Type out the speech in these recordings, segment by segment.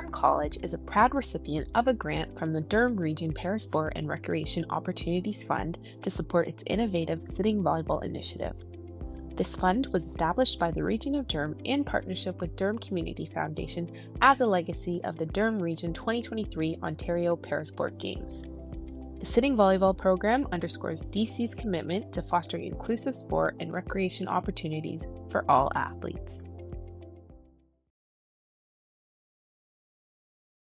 Durham College is a proud recipient of a grant from the Durham Region Parasport and Recreation Opportunities Fund to support its innovative sitting volleyball initiative. This fund was established by the Region of Durham in partnership with Durham Community Foundation as a legacy of the Durham Region 2023 Ontario Parasport Games. The sitting volleyball program underscores DC's commitment to fostering inclusive sport and recreation opportunities for all athletes.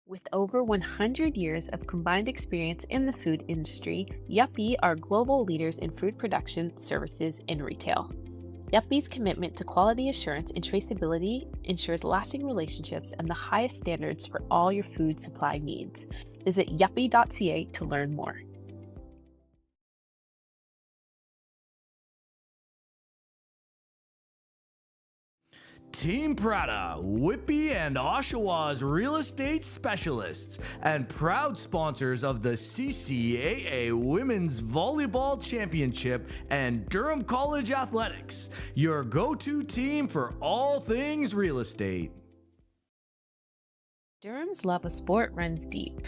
With over 100 years of combined experience in the food industry, Yuppie are global leaders in food production, services, and retail. Yuppie's commitment to quality assurance and traceability ensures lasting relationships and the highest standards for all your food supply needs. Visit yuppie.ca to learn more. Team Prada, Whitby and Oshawa's real estate specialists and proud sponsors of the CCAA Women's Volleyball Championship and Durham College Athletics, your go-to team for all things real estate. Durham's love of sport runs deep.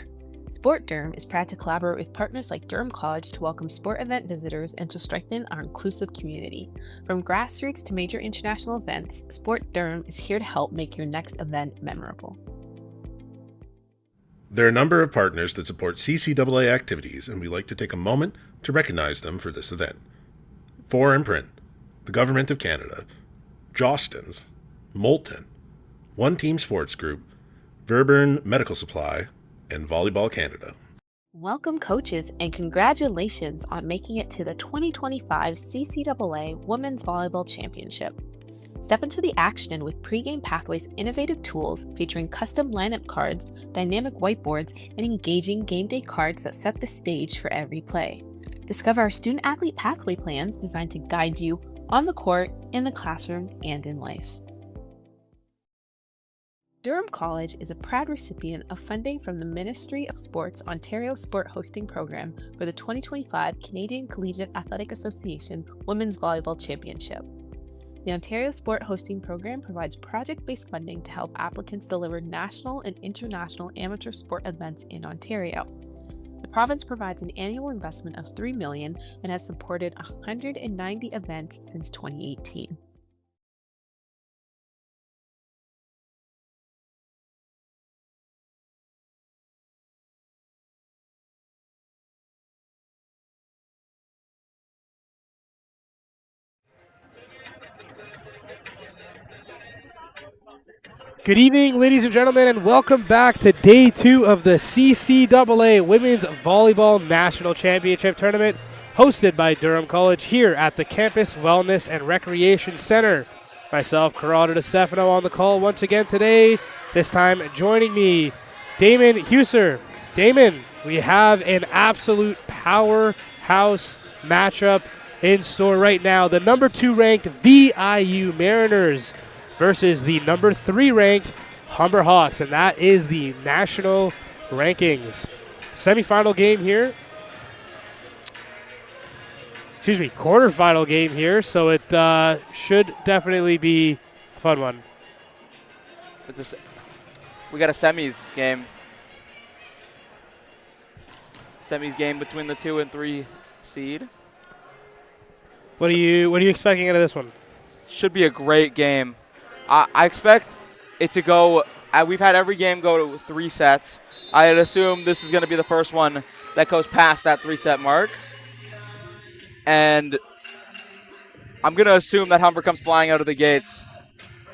Sport Durham is proud to collaborate with partners like Durham College to welcome sport event visitors and to strengthen our inclusive community. From grassroots to major international events, Sport Durham is here to help make your next event memorable. There are a number of partners that support CCAA activities, and we like to take a moment to recognize them for this event. 4 Imprint, the Government of Canada, Jostens, Moulton, One Team Sports Group, Verburn Medical Supply, and Volleyball Canada. Welcome coaches and congratulations on making it to the 2025 CCAA Women's Volleyball Championship. Step into the action with Pregame Pathways' innovative tools featuring custom lineup cards, dynamic whiteboards, and engaging game day cards that set the stage for every play. Discover our student athlete pathway plans designed to guide you on the court, in the classroom, and in life. Durham College is a proud recipient of funding from the Ministry of Sport's Ontario Sport Hosting Program for the 2025 Canadian Collegiate Athletic Association Women's Volleyball Championship. The Ontario Sport Hosting Program provides project-based funding to help applicants deliver national and international amateur sport events in Ontario. The province provides an annual investment of $3 million and has supported 190 events since 2018. Good evening, ladies and gentlemen, and welcome back to Day 2 of the CCAA Women's Volleyball National Championship Tournament, hosted by Durham College here at the Campus Wellness and Recreation Center. Myself, Corrado DeStefano, on the call once again today. This time joining me, Damon Huser. Damon, we have an absolute powerhouse matchup in store right now. The number 2 ranked VIU Mariners versus the number 3 ranked Humber Hawks, and that is the national rankings. Semifinal game here. Quarterfinal game here, so it should definitely be a fun one. We got a semis game. Semis game between the 2 and 3 seed. What are you expecting out of this one? Should be a great game. I expect it to go, we've had every game go to 3 sets. I'd assume this is going to be the first one that goes past that 3-set mark. And I'm going to assume that Humber comes flying out of the gates,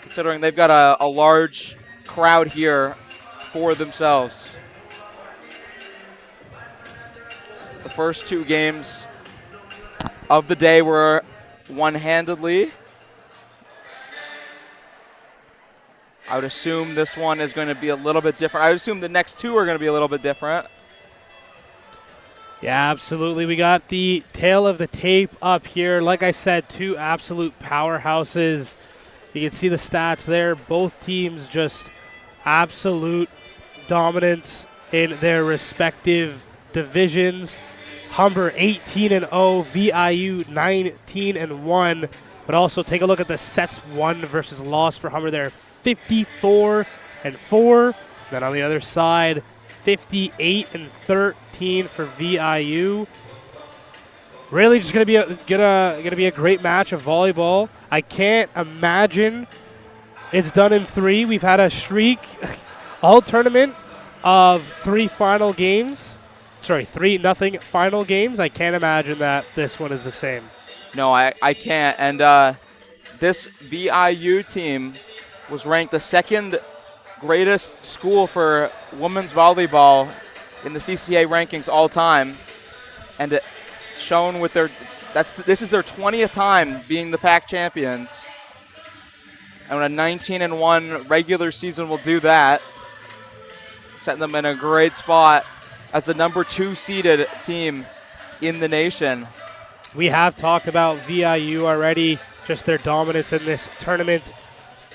considering they've got a large crowd here for themselves. The first 2 games of the day were one-handedly. I would assume this one is going to be a little bit different. I would assume the next 2 are going to be a little bit different. Yeah, absolutely. We got the tail of the tape up here. Like I said, 2 absolute powerhouses. You can see the stats there. Both teams just absolute dominance in their respective divisions. Humber 18-0, VIU 19-1. But also take a look at the sets won versus lost for Humber there. 54-4, Then on the other side, 58-13 for VIU. Really just gonna be a great match of volleyball. I can't imagine it's done in 3. We've had a streak all tournament of 3 final games. Sorry, 3-0 final games. I can't imagine that this one is the same. No, I can't. And this VIU team was ranked the 2nd greatest school for women's volleyball in the CCAA rankings all time, and shown with this is their 20th time being the PAC champions, and when a 19-1 regular season will do that, setting them in a great spot as the number 2 seeded team in the nation. We have talked about VIU already, just their dominance in this tournament,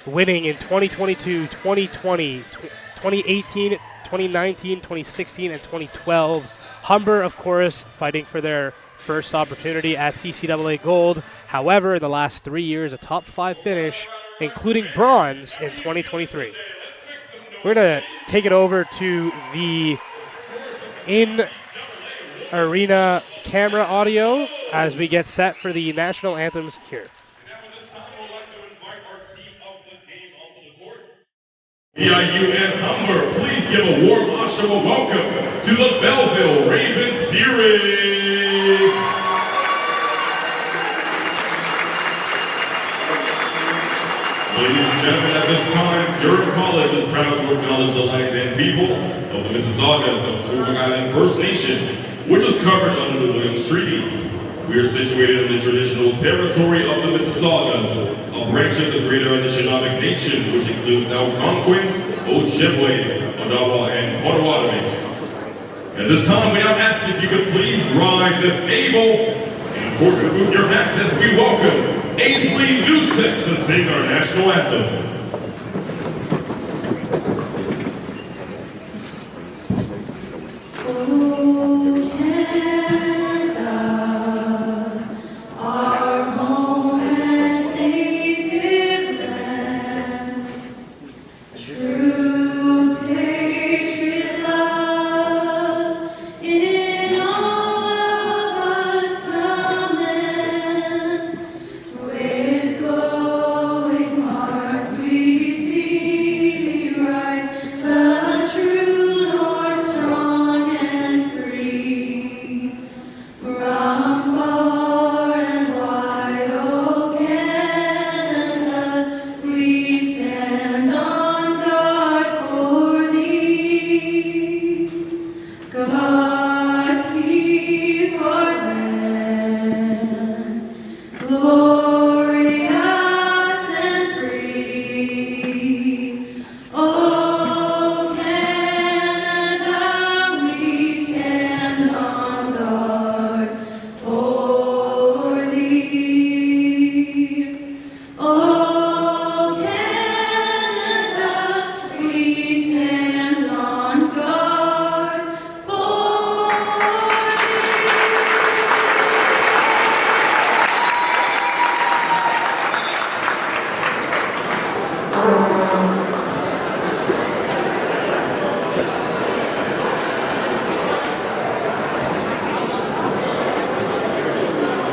winning in 2022, 2020, 2018, 2019, 2016, and 2012. Humber, of course, fighting for their first opportunity at CCAA Gold. However, in the last 3 years, a top 5 finish, including bronze in 2023. We're going to take it over to the in-arena camera audio as we get set for the national anthems here. VIU and Humber, please give a warm Oshawa welcome to the Belleville Ravens Fury. Ladies and gentlemen, at this time, Durham College is proud to acknowledge the lands and people of the Mississaugas of Squamish Island First Nation, which is covered under the Williams Treaties. We are situated in the traditional territory of the Mississaugas, a branch of the Greater Anishinaabe Nation, which includes Algonquin, Ojibwe, Odawa, and Potawatomi. At this time, we now ask if you could please rise if able, and of course remove your hats as we welcome Ainsley Newsett to sing our national anthem.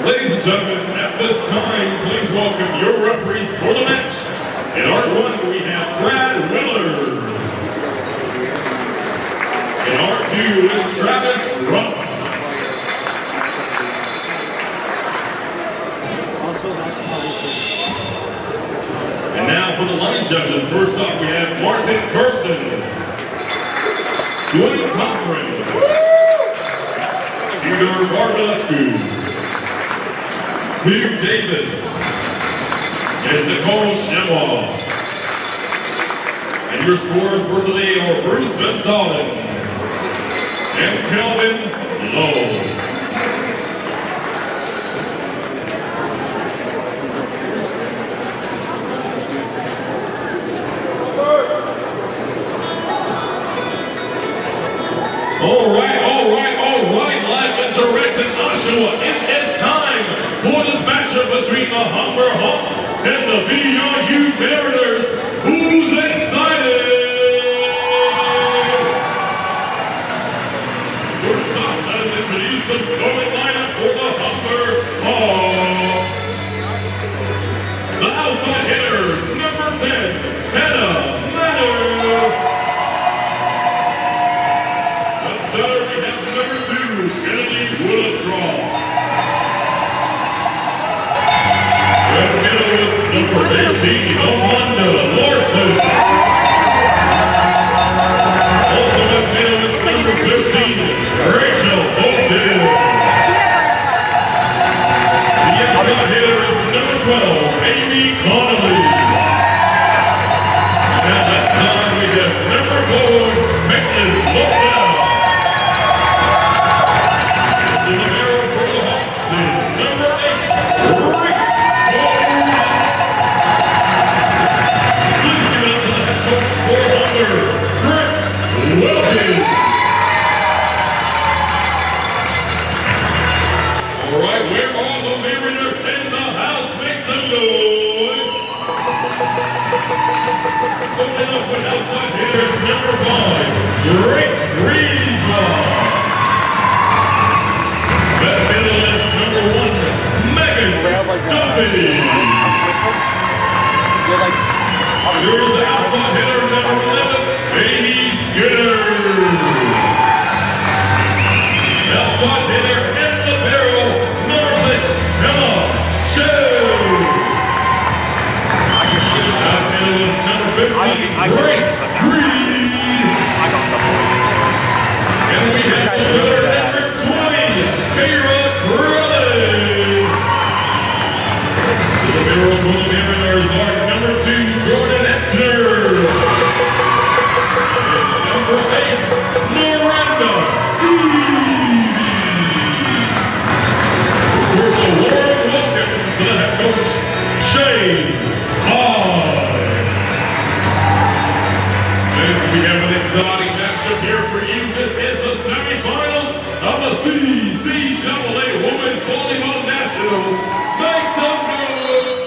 Ladies and gentlemen, at this time, please welcome your referees for the match. In R1, we have Brad Willard. In R2 is Travis Rupp. And now for the line judges. First up, we have Martin Kirstens, Dwayne Cochran, Tudor Barbulescu, Hugh Davis, and Nicole Shemois. And your scores for today are Bruce Van Stallen and Kelvin Lowe. All right, live and direct in Oshawa. It is time for this matchup between the Humber Hawks and the VIU Mariners. Who's excited? the starting lineup for the Humber Hawks. The outside hitter, number 10, Hannah Manor. The setter, we have number 2, Kennedy Willis-Ross. And middle with number 18, Amanda Larson. Also at middle with number 15, Rachel Oldfield. The outside hitter is number 12, Amy Connolly. And at time we have number 4, Maitland Lopez. The libero for the Hawks is number 8, Rick Bowman. Please give it up to the head coach for Humber, Chris Wilkins. All right, where are the Mariners in the house? Make some noise. Starting off with outside hitters, number 5, Grace Reeva. That middle is number 1, Megan Duffy. Here's the outside hitter, number 11, Amy Skinner. Outside hitter in the barrel, number 6, Emma Shea. That middle is number 15, Grace Reed. And we have the setter, number 20, Kara Crowley. The liberals for the Mariners are number 2, Jordan Exner. And number 8, Miranda Stevie. Of course, a warm welcome to the head coach, Shane Hyde. Next, we have an exciting matchup here for you. This is the semifinals of the CCAA Women's Volleyball Nationals. Make some noise!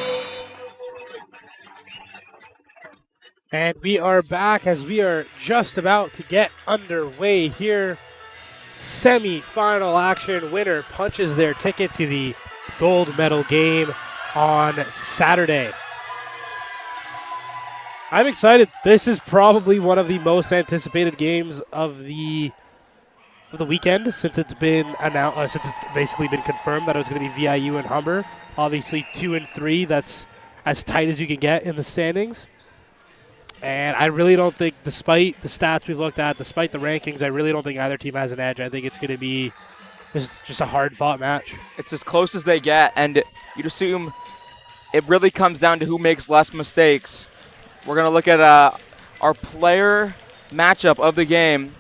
And we are back as we are just about to get underway here. Semi-final action. Winner punches their ticket to the gold medal game on Saturday. I'm excited. This is probably one of the most anticipated games of the weekend since it's been announced, since it's basically been confirmed that it was going to be VIU and Humber. Obviously 2 and 3. That's as tight as you can get in the standings. And I really don't think, despite the stats we've looked at, despite the rankings, I really don't think either team has an edge. I think it's going to be just a hard-fought match. It's as close as they get, and you'd assume it really comes down to who makes less mistakes. We're going to look at our player matchup of the game.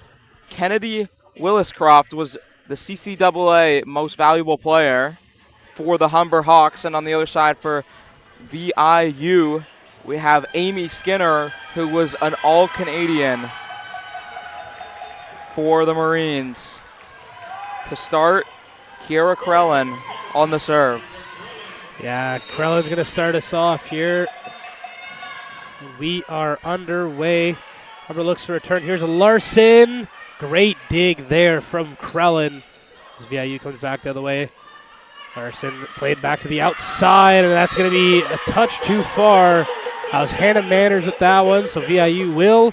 Kennedy Williscroft was the CCAA most valuable player for the Humber Hawks, and on the other side for VIU, we have Amy Skinner, who was an All-Canadian for the Marines. To start, Kiera Krellin on the serve. Yeah, Krellin's going to start us off here. We are underway. Humber looks to return. Here's a Larson. Great dig there from Krellin as VIU comes back the other way. Larson played back to the outside, and that's going to be a touch too far. That was Hannah Manners with that one, so VIU will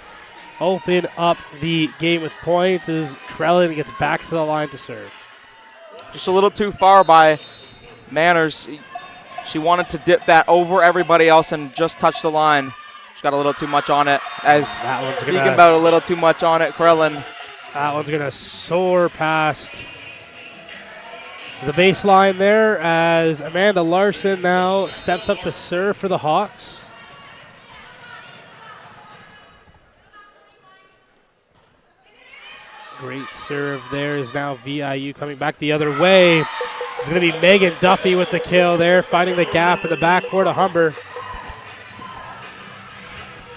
open up the game with points as Krellin gets back to the line to serve. Just a little too far by Manners. She wanted to dip that over everybody else and just touch the line. She got a little too much on it. As speaking about a little too much on it, Krellin. That one's going to soar past the baseline there as Amanda Larson now steps up to serve for the Hawks. Great serve there is now VIU coming back the other way. It's going to be Megan Duffy with the kill there, finding the gap in the backcourt of Humber.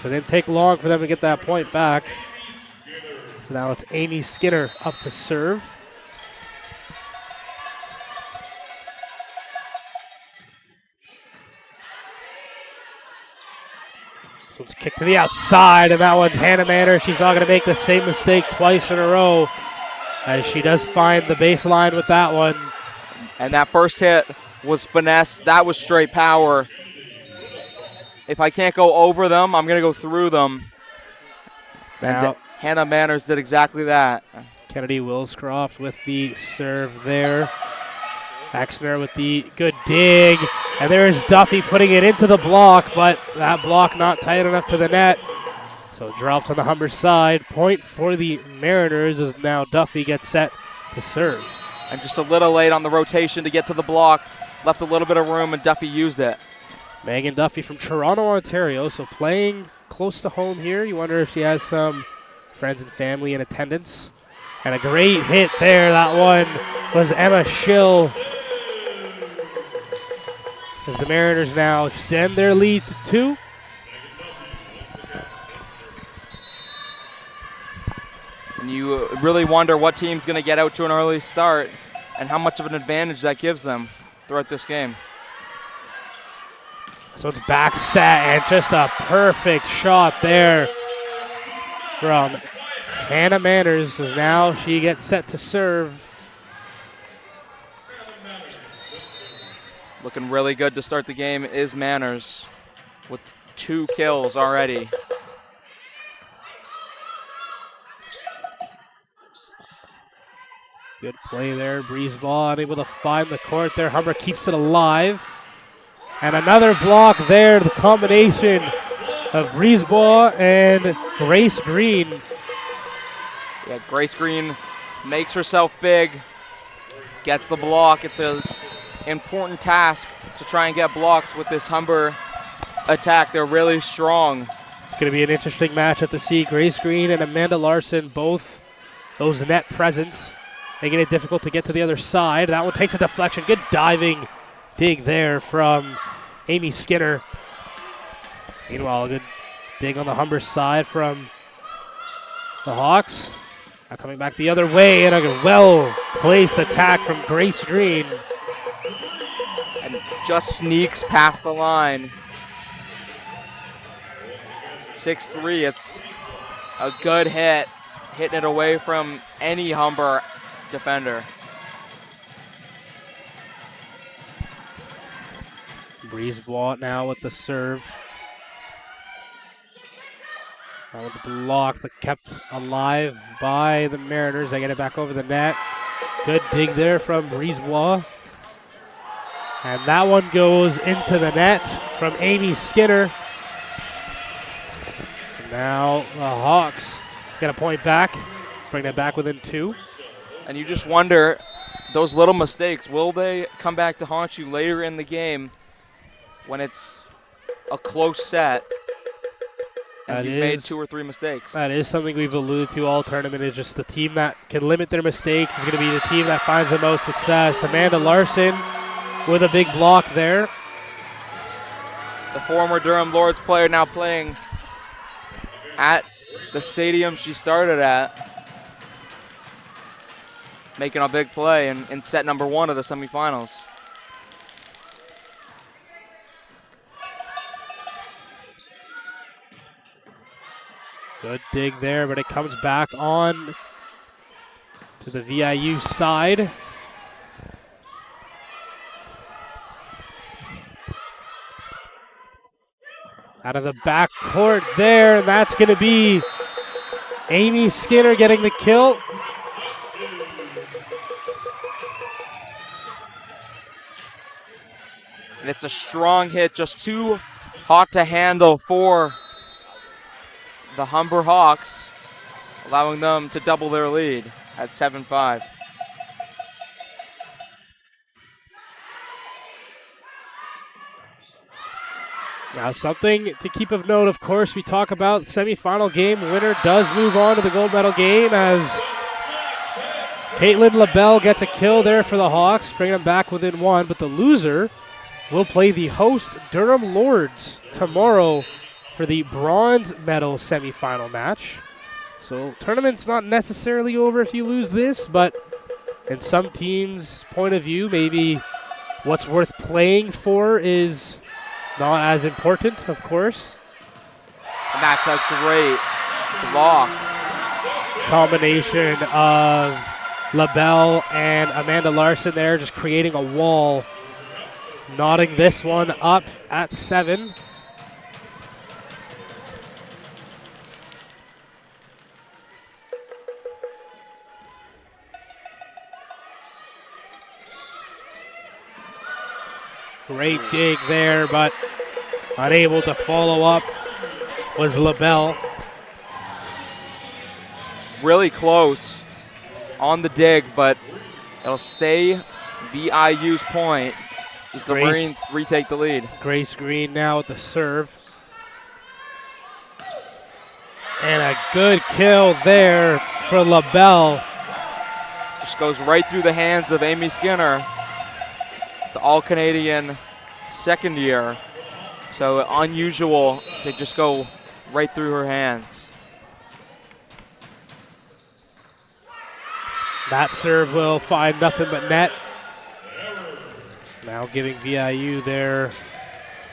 So it didn't take long for them to get that point back. So now it's Amy Skinner up to serve. So it's kicked to the outside, and that one's Hannah Manor. She's not going to make the same mistake twice in a row. as she does find the baseline with that one. And that first hit was finesse. That was straight power. If I can't go over them, I'm going to go through them. Now, And Hannah Manners did exactly that. Kennedy Willscroft with the serve there. Exner with the good dig. And there's Duffy putting it into the block, but that block not tight enough to the net. So drops on the Humber side. Point for the Mariners as now Duffy gets set to serve. And just a little late on the rotation to get to the block. Left a little bit of room, and Duffy used it. Megan Duffy from Toronto, Ontario, so playing close to home here. You wonder if she has some friends and family in attendance. And a great hit there. That one was Emma Schill. As the Mariners now extend their lead to 2. And you really wonder what team's going to get out to an early start and how much of an advantage that gives them throughout this game. So it's back set and just a perfect shot there from Hannah Manners as now she gets set to serve. Looking really good to start the game is Manners with 2 kills already. Good play there. Breezeball unable to find the court there. Humber keeps it alive. And another block there. The combination of Breezeball and Grace Green. Yeah, Grace Green makes herself big, gets the block. It's an important task to try and get blocks with this Humber attack. They're really strong. It's going to be an interesting matchup to see. Grace Green and Amanda Larson, both those net presence, making it difficult to get to the other side. That one takes a deflection. Good diving dig there from Amy Skinner. Meanwhile, a good dig on the Humber side from the Hawks. Now coming back the other way, and a well-placed attack from Grace Green. And just sneaks past the line. 6-3, it's a good hit. Hitting it away from any Humber defender. Breezeball now with the serve. That one's blocked but kept alive by the Mariners. They get it back over the net. Good dig there from Breezeball. And that one goes into the net from Amy Skinner. And now the Hawks get a point back, bring it back within 2. And you just wonder, those little mistakes, will they come back to haunt you later in the game when it's a close set and you've made 2 or 3 mistakes? That is something we've alluded to all tournament, is just the team that can limit their mistakes is going to be the team that finds the most success. Amanda Larson with a big block there. The former Durham Lords player now playing at the stadium she started at, making a big play in set number 1 of the semifinals. Good dig there, but it comes back on to the VIU side. Out of the back court there, and that's going to be Amy Skinner getting the kill. And it's a strong hit, just too hot to handle for the Humber Hawks, allowing them to double their lead at 7-5. Now something to keep of note, of course, we talk about semifinal game. Winner does move on to the gold medal game as Caitlin LaBelle gets a kill there for the Hawks, bringing them back within 1. But the loser will play the host Durham Lords tomorrow for the bronze medal semifinal match. So tournament's not necessarily over if you lose this, but in some teams' point of view, maybe what's worth playing for is not as important, of course. And that's a great block. Combination of LaBelle and Amanda Larson there just creating a wall, knotting this one up at 7. Great dig there, but unable to follow up was LaBelle. Really close on the dig, but it'll stay VIU's point as the Marines retake the lead. Grace Green now with the serve. And a good kill there for LaBelle. Just goes right through the hands of Amy Skinner, the All-Canadian second year. So unusual to just go right through her hands. That serve will find nothing but net. Now giving VIU their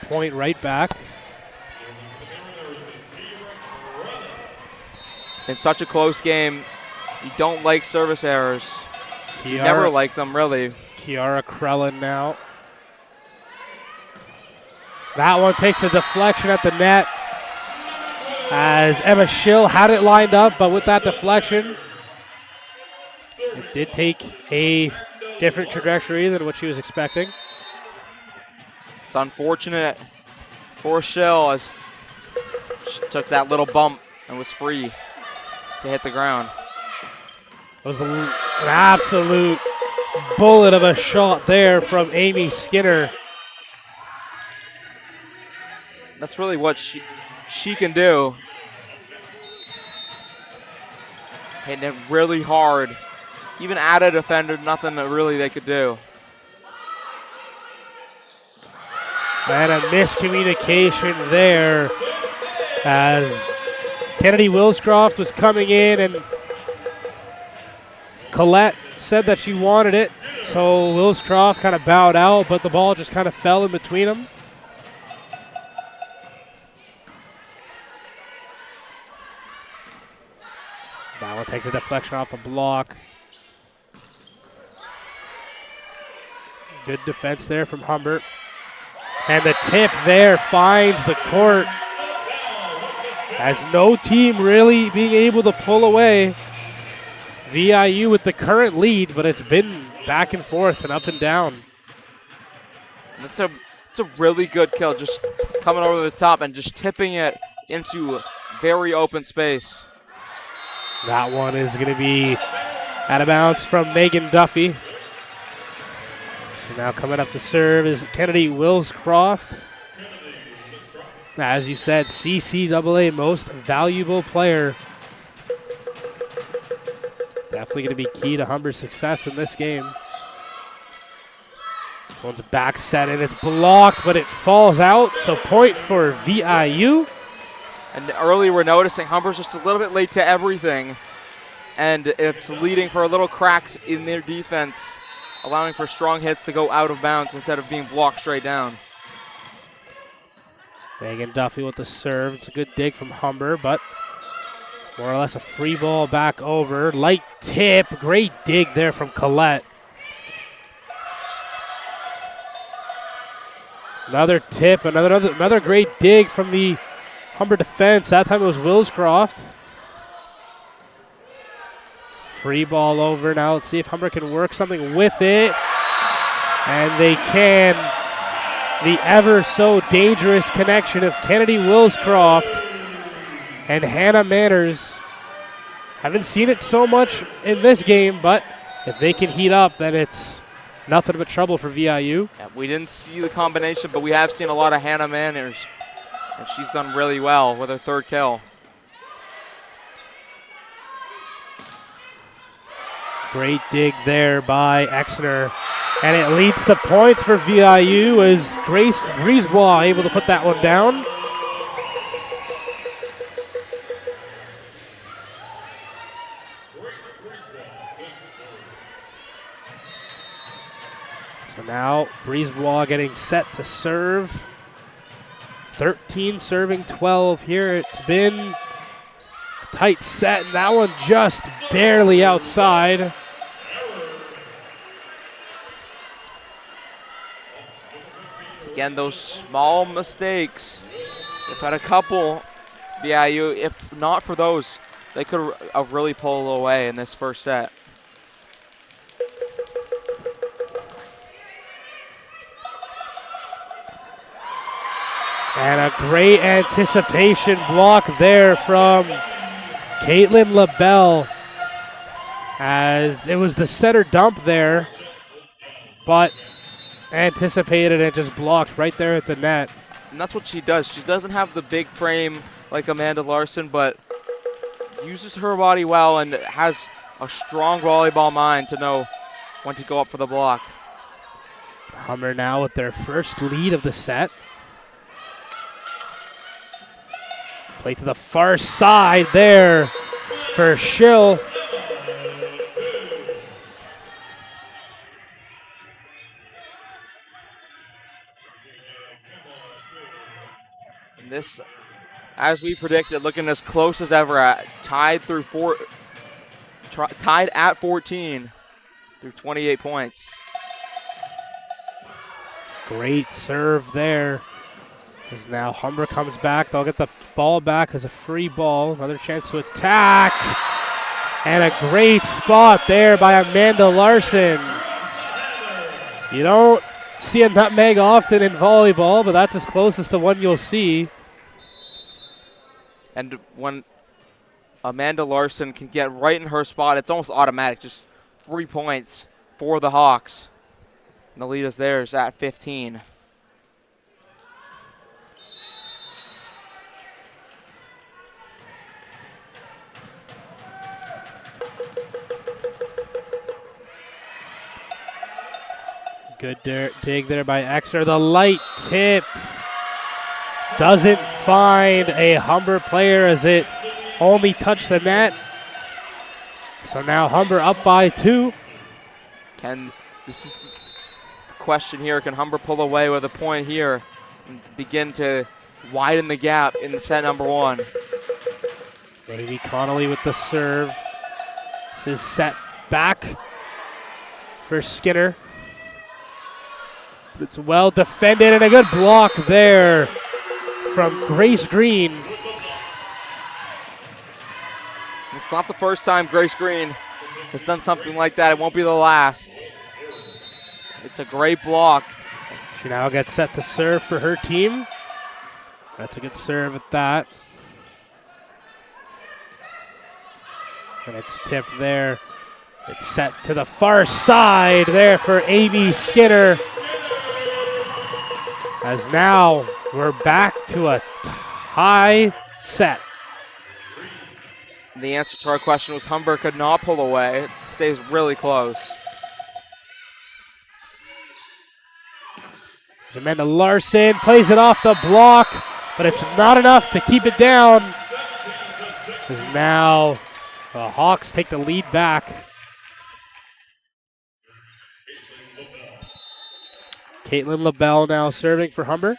point right back. In such a close game, you don't like service errors. You never like them, really. Kiara Krellin now. That one takes a deflection at the net as Emma Schill had it lined up, but with that deflection, it did take a different trajectory than what she was expecting. It's unfortunate for Schill as she took that little bump and was free to hit the ground. It was an absolute bullet of a shot there from Amy Skinner. That's really what she can do. Hitting it really hard. Even at a defender, nothing that really they could do. And a miscommunication there as Kennedy Wilscroft was coming in and Colette said that she wanted it. So Wilscroft kind of bowed out, but the ball just kind of fell in between them. That one takes a deflection off the block. Good defense there from Humber. And the tip there finds the court. As no team really being able to pull away. VIU with the current lead, but it's been back and forth and up and down. It's a really good kill, just coming over the top and just tipping it into very open space. That one is going to be out of bounds from Megan Duffy. So now coming up to serve is Kennedy Wilscroft. As you said, CCAA most valuable player. Definitely going to be key to Humber's success in this game. This one's back set and it's blocked, but it falls out. So point for VIU. And early we're noticing Humber's just a little bit late to everything. And it's leading for a little cracks in their defense, allowing for strong hits to go out of bounds instead of being blocked straight down. Megan Duffy with the serve. It's a good dig from Humber, but more or less a free ball back over. Light tip. Great dig there from Colette. Another tip. Another great dig from the Humber defense. That time it was Wilscroft. Free ball over. Now let's see if Humber can work something with it. And they can. The ever so dangerous connection of Kennedy Wilscroft and Hannah Manners. Haven't seen it so much in this game, but if they can heat up, then it's nothing but trouble for VIU. Yeah, we didn't see the combination, but we have seen a lot of Hannah Manners, and she's done really well with her third kill. Great dig there by Exner. And it leads to points for VIU as Grace Brisebois able to put that one down. So now Brisebois getting set to serve. 13 serving 12 here. It's been a tight set, and that one just barely outside. Again, those small mistakes. They've had a couple, VIU. If not for those, they could have really pulled away in this first set. And a great anticipation block there from Caitlin LaBelle, as it was the setter dump there, but anticipated and just blocked right there at the net. And that's what she does. She doesn't have the big frame like Amanda Larson, but uses her body well and has a strong volleyball mind to know when to go up for the block. Humber now with their first lead of the set. Play to the far side there for Schill. And this, as we predicted, looking as close as ever, tied at 14 through 28 points. Great serve there. As now Humber comes back. They'll get the ball back as a free ball. Another chance to attack. And a great spot there by Amanda Larson. You don't see a nutmeg often in volleyball, but that's as close as the one you'll see. And when Amanda Larson can get right in her spot, it's almost automatic. Just 3 points for the Hawks. And the lead is theirs at 15. Good dig there by Exeter. The light tip doesn't find a Humber player as it only touched the net. So now Humber up by 2. This is the question here. Can Humber pull away with a point here and begin to widen the gap in set number 1? Amy Connolly with the serve. This is set back for Skinner. It's well defended and a good block there from Grace Green. It's not the first time Grace Green has done something like that. It won't be the last. It's a great block. She now gets set to serve for her team. That's a good serve at that. And it's tipped there. It's set to the far side there for Amy Skinner. As now we're back to a tie set. The answer to our question was Humber could not pull away. It stays really close. Amanda Larson plays it off the block, but it's not enough to keep it down. As now the Hawks take the lead back. Caitlin LaBelle now serving for Humber.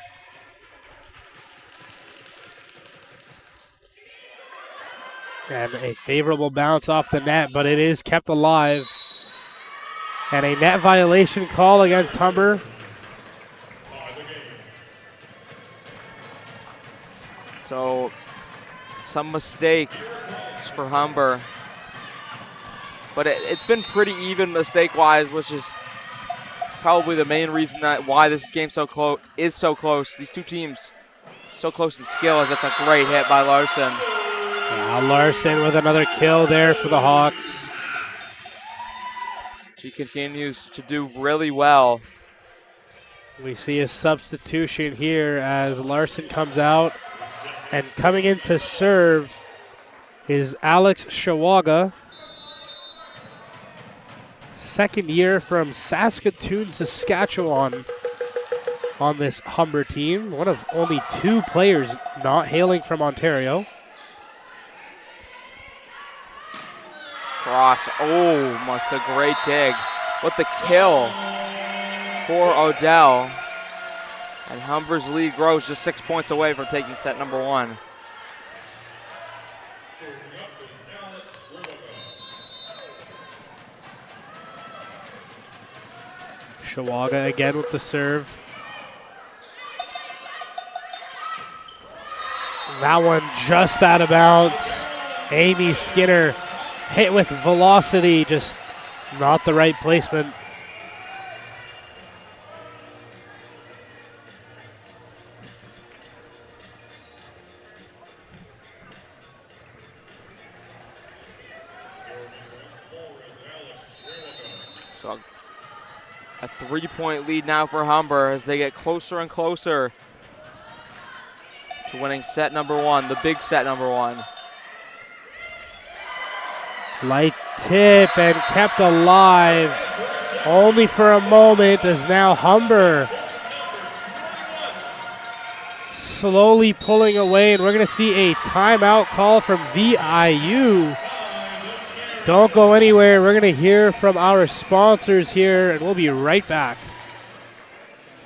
And a favorable bounce off the net, but it is kept alive. And a net violation call against Humber. So some mistake for Humber. But it's been pretty even mistake-wise, which is probably the main reason why this game is so close. These two teams so close in skill, as that's a great hit by Larson. Now Larson with another kill there for the Hawks. She continues to do really well. We see a substitution here as Larson comes out, and coming in to serve is Alex Shawaga. Second year from Saskatoon, Saskatchewan on this Humber team. One of only 2 players not hailing from Ontario. Cross, oh, must a great dig. What the kill for Odell. And Humber's lead grows just 6 points away from taking set number 1. Shawaga again with the serve. That one just out of bounds. Amy Skinner hit with velocity, just not the right placement. So a 3-point lead now for Humber as they get closer and closer to winning set number 1, the big set number 1. Light tip and kept alive only for a moment as now Humber slowly pulling away, and we're going to see a timeout call from VIU. Don't go anywhere. We're going to hear from our sponsors here, and we'll be right back.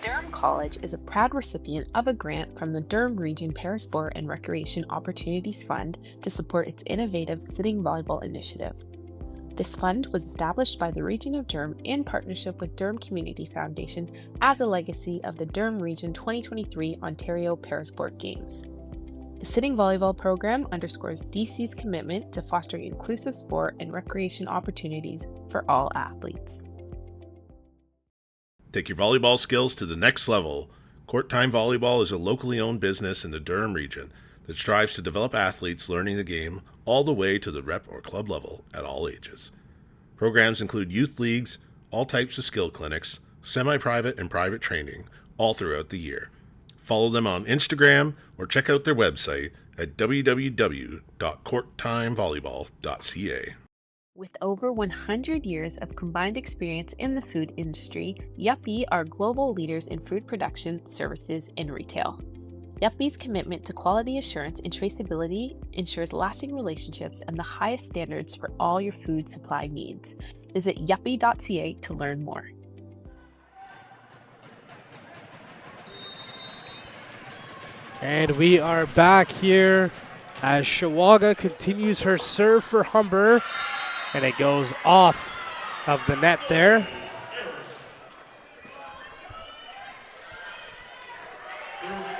Durham College is a proud recipient of a grant from the Durham Region Parasport and Recreation Opportunities Fund to support its innovative sitting volleyball initiative. This fund was established by the Region of Durham in partnership with Durham Community Foundation as a legacy of the Durham Region 2023 Ontario Parasport Games. The sitting volleyball program underscores DC's commitment to fostering inclusive sport and recreation opportunities for all athletes. Take your volleyball skills to the next level. Court Time Volleyball is a locally owned business in the Durham region that strives to develop athletes learning the game all the way to the rep or club level at all ages. Programs include youth leagues, all types of skill clinics, semi-private and private training, all throughout the year. Follow them on Instagram or check out their website at www.courttimevolleyball.ca. With over 100 years of combined experience in the food industry, Yuppie are global leaders in food production, services, and retail. Yuppie's commitment to quality assurance and traceability ensures lasting relationships and the highest standards for all your food supply needs. Visit yuppie.ca to learn more. And we are back here as Shawaga continues her serve for Humber, and it goes off of the net there.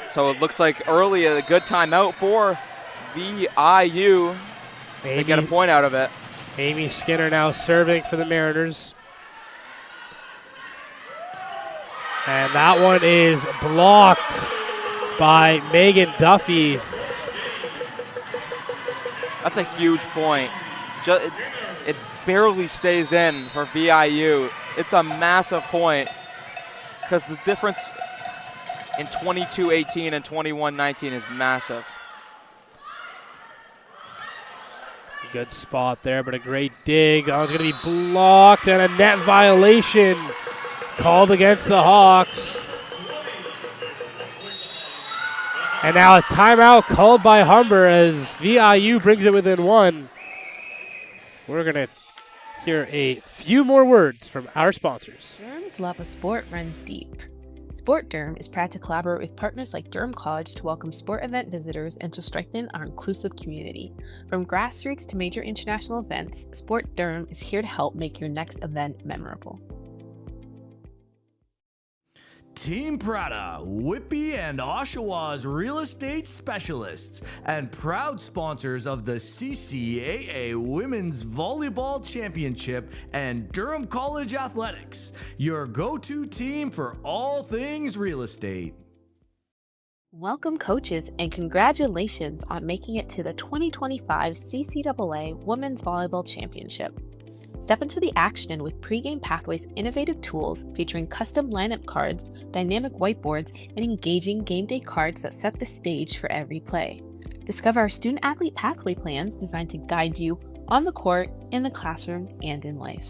So it looks like early a good timeout for VIU. They get a point out of it. Amy Skinner now serving for the Mariners. And that one is blocked by Megan Duffy. That's a huge point. It barely stays in for VIU. It's a massive point because the difference in 22-18 and 21-19 is massive. Good spot there, but a great dig. Oh, it's going to be blocked, and a net violation called against the Hawks. And now a timeout called by Humber as VIU brings it within one. We're going to hear a few more words from our sponsors. Durham's love of sport runs deep. Sport Durham is proud to collaborate with partners like Durham College to welcome sport event visitors and to strengthen our inclusive community. From grassroots to major international events, Sport Durham is here to help make your next event memorable. Team Prada, Whippy and Oshawa's real estate specialists and proud sponsors of the CCAA Women's Volleyball Championship and Durham College Athletics, your go-to team for all things real estate. Welcome coaches and congratulations on making it to the 2025 CCAA Women's Volleyball Championship. Step into the action with Pregame Pathways' innovative tools featuring custom lineup cards, dynamic whiteboards, and engaging game day cards that set the stage for every play. Discover our student-athlete pathway plans designed to guide you on the court, in the classroom, and in life.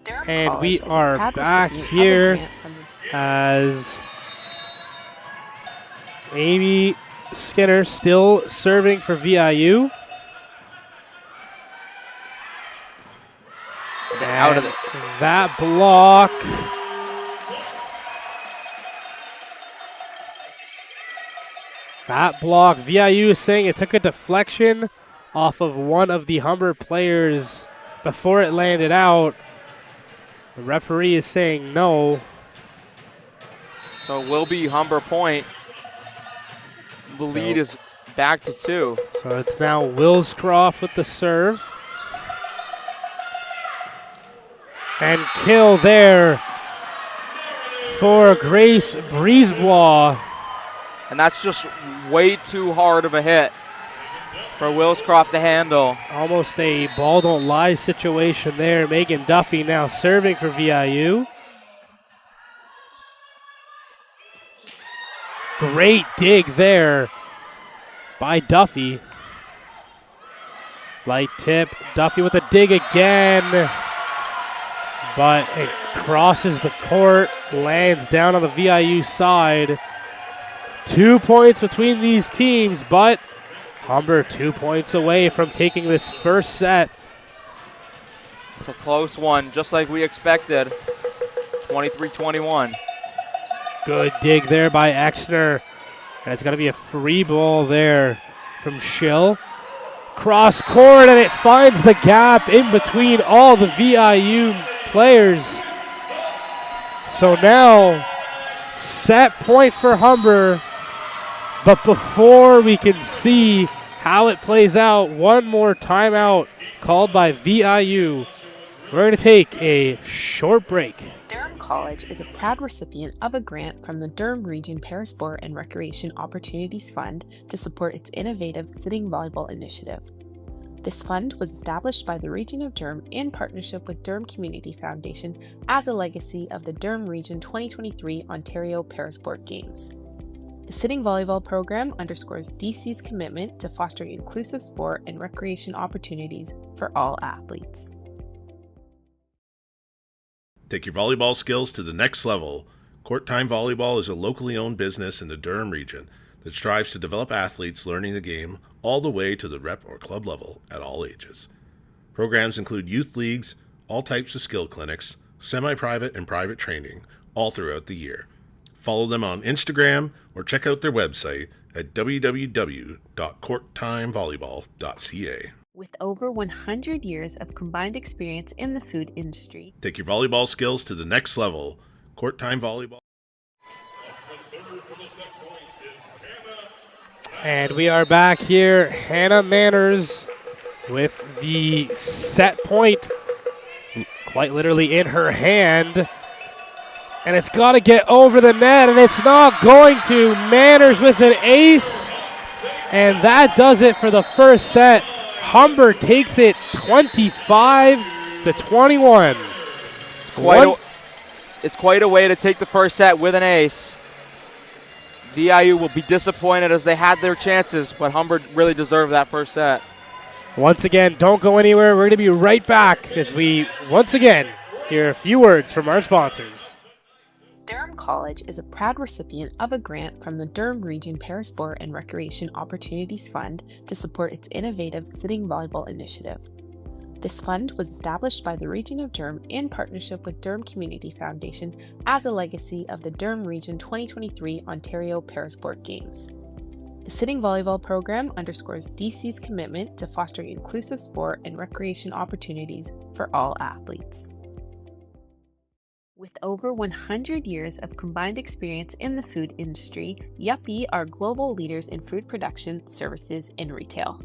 Durham And College we is a are proud back recipient of a here grant from the as Amy Skinner still serving for VIU. Out of it. That block. That block. VIU is saying it took a deflection off of one of the Humber players before it landed out. The referee is saying no. So it will be Humber point. the lead is back to 2. So it's now Willscroft with the serve. And kill there for Grace Brisebois. And that's just way too hard of a hit for Willscroft to handle. Almost a ball don't lie situation there. Megan Duffy now serving for VIU. Great dig there by Duffy. Light tip, Duffy with a dig again. But it crosses the court, lands down on the VIU side. 2 points between these teams, but Humber 2 points away from taking this first set. It's a close one, just like we expected. 23-21. Good dig there by Exner. And it's going to be a free ball there from Schill. Cross court, and it finds the gap in between all the VIU players. So now, set point for Humber. But before we can see how it plays out, one more timeout called by VIU. We're going to take a short break. Durham College is a proud recipient of a grant from the Durham Region Parasport and Recreation Opportunities Fund to support its innovative sitting volleyball initiative. This fund was established by the Region of Durham in partnership with Durham Community Foundation as a legacy of the Durham Region 2023 Ontario Parasport Games. The sitting volleyball program underscores DC's commitment to fostering inclusive sport and recreation opportunities for all athletes. Take your volleyball skills to the next level. Court Time Volleyball is a locally owned business in the Durham region that strives to develop athletes learning the game all the way to the rep or club level at all ages. Programs include youth leagues, all types of skill clinics, semi-private and private training, all throughout the year. Follow them on Instagram or check out their website at www.courttimevolleyball.ca. With over 100 years of combined experience in the food industry, take your volleyball skills to the next level. Court Time Volleyball. And we are back here. Hannah Manners with the set point quite literally in her hand. And it's got to get over the net, and it's not going to. Manners with an ace. And that does it for the first set. Humber takes it 25-21. It's quite a way to take the first set with an ace. VIU will be disappointed as they had their chances, but Humber really deserved that first set. Once again, don't go anywhere. We're going to be right back as we once again hear a few words from our sponsors. Durham College is a proud recipient of a grant from the Durham Region Parasport and Recreation Opportunities Fund to support its innovative sitting volleyball initiative. This fund was established by the Region of Durham in partnership with Durham Community Foundation as a legacy of the Durham Region 2023 Ontario Parasport Games. The sitting volleyball program underscores DC's commitment to fostering inclusive sport and recreation opportunities for all athletes. With over 100 years of combined experience in the food industry, Yuppie are global leaders in food production, services, and retail.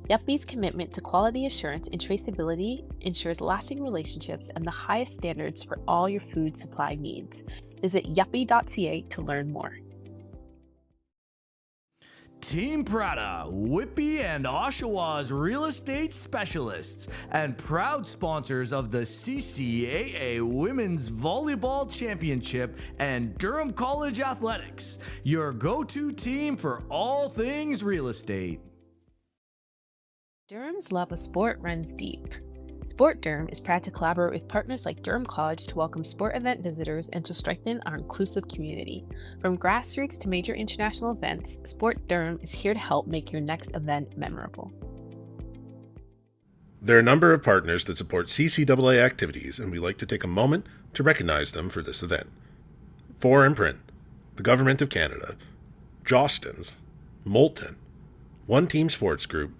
Yuppie's commitment to quality assurance and traceability ensures lasting relationships and the highest standards for all your food supply needs. Visit yuppie.ca to learn more. Team Prada, Whippy and Oshawa's real estate specialists and proud sponsors of the CCAA Women's Volleyball Championship and Durham College Athletics, your go-to team for all things real estate. Durham's love of sport runs deep. Sport Durham is proud to collaborate with partners like Durham College to welcome sport event visitors and to strengthen our inclusive community. From grassroots to major international events, Sport Durham is here to help make your next event memorable. There are a number of partners that support CCAA activities, and we'd like to take a moment to recognize them for this event. 4 Imprint, the Government of Canada, Jostens, Moulton, One Team Sports Group,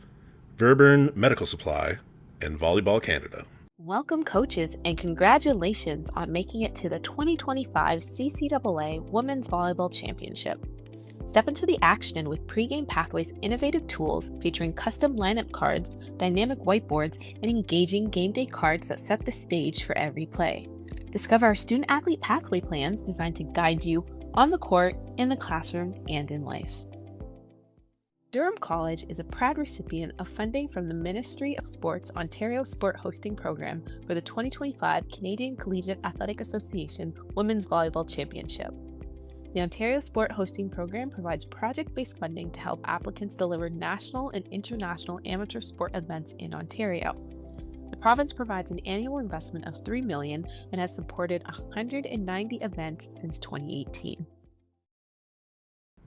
Verburn Medical Supply, and Volleyball Canada. Welcome coaches and congratulations on making it to the 2025 CCAA Women's Volleyball Championship. Step into the action with Pregame Pathway's innovative tools featuring custom lineup cards, dynamic whiteboards, and engaging game day cards that set the stage for every play. Discover our student-athlete pathway plans designed to guide you on the court, in the classroom, and in life. Durham College is a proud recipient of funding from the Ministry of Sports Ontario Sport Hosting Program for the 2025 Canadian Collegiate Athletic Association Women's Volleyball Championship. The Ontario Sport Hosting Program provides project-based funding to help applicants deliver national and international amateur sport events in Ontario. The province provides an annual investment of $3 million and has supported 190 events since 2018.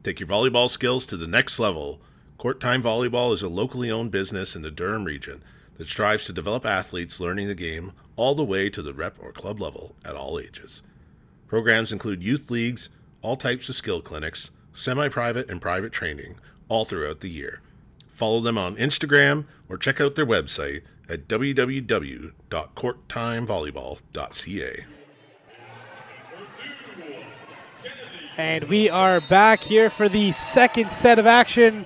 Take your volleyball skills to the next level. Court Time Volleyball is a locally owned business in the Durham region that strives to develop athletes learning the game all the way to the rep or club level at all ages. Programs include youth leagues, all types of skill clinics, semi-private and private training, all throughout the year. Follow them on Instagram or check out their website at www.courttimevolleyball.ca. And we are back here for the second set of action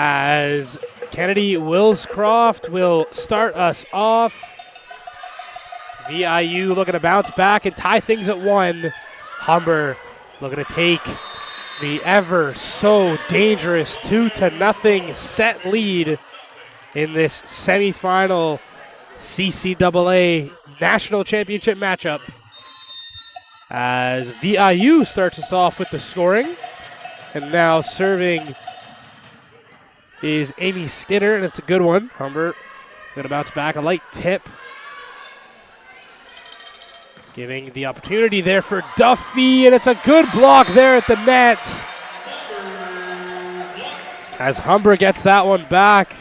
as Kennedy Willscroft will start us off. VIU looking to bounce back and tie things at 1. Humber looking to take the ever so dangerous 2-0 set lead in this semifinal CCAA National Championship matchup. As VIU starts us off with the scoring. And now serving is Amy Skinner, and it's a good one. Humber going to bounce back, a light tip. Giving the opportunity there for Duffy, and it's a good block there at the net. As Humber gets that one back.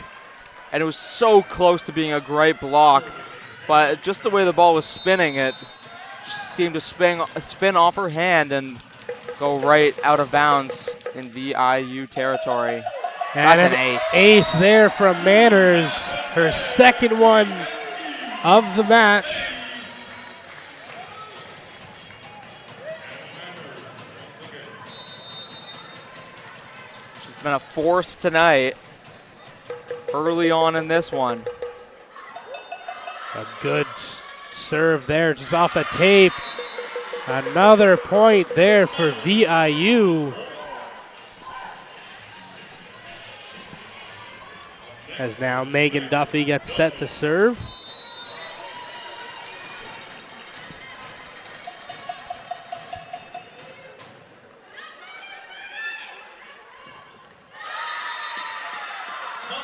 And it was so close to being a great block, but just the way the ball was spinning, it just seemed to spin off her hand and go right out of bounds in VIU territory. And that's an ace. Ace there from Manners, her second one of the match. She's been a force tonight early on in this one. A good serve there, just off the tape. Another point there for VIU. As now Megan Duffy gets set to serve.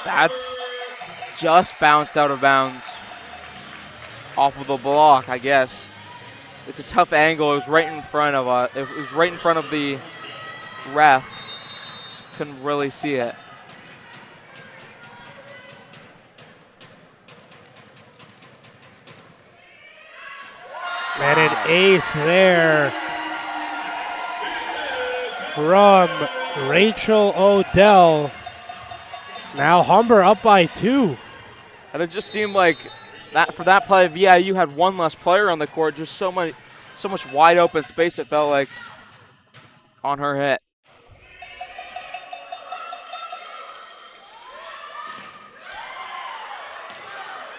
That's just bounced out of bounds off of the block, I guess. It's a tough angle. It was right in front of the ref. Just couldn't really see it. And an ace there from Rachel Odell. Now Humber up by 2. And it just seemed like that for that play, VIU had one less player on the court. Just so much wide open space. It felt like on her hit.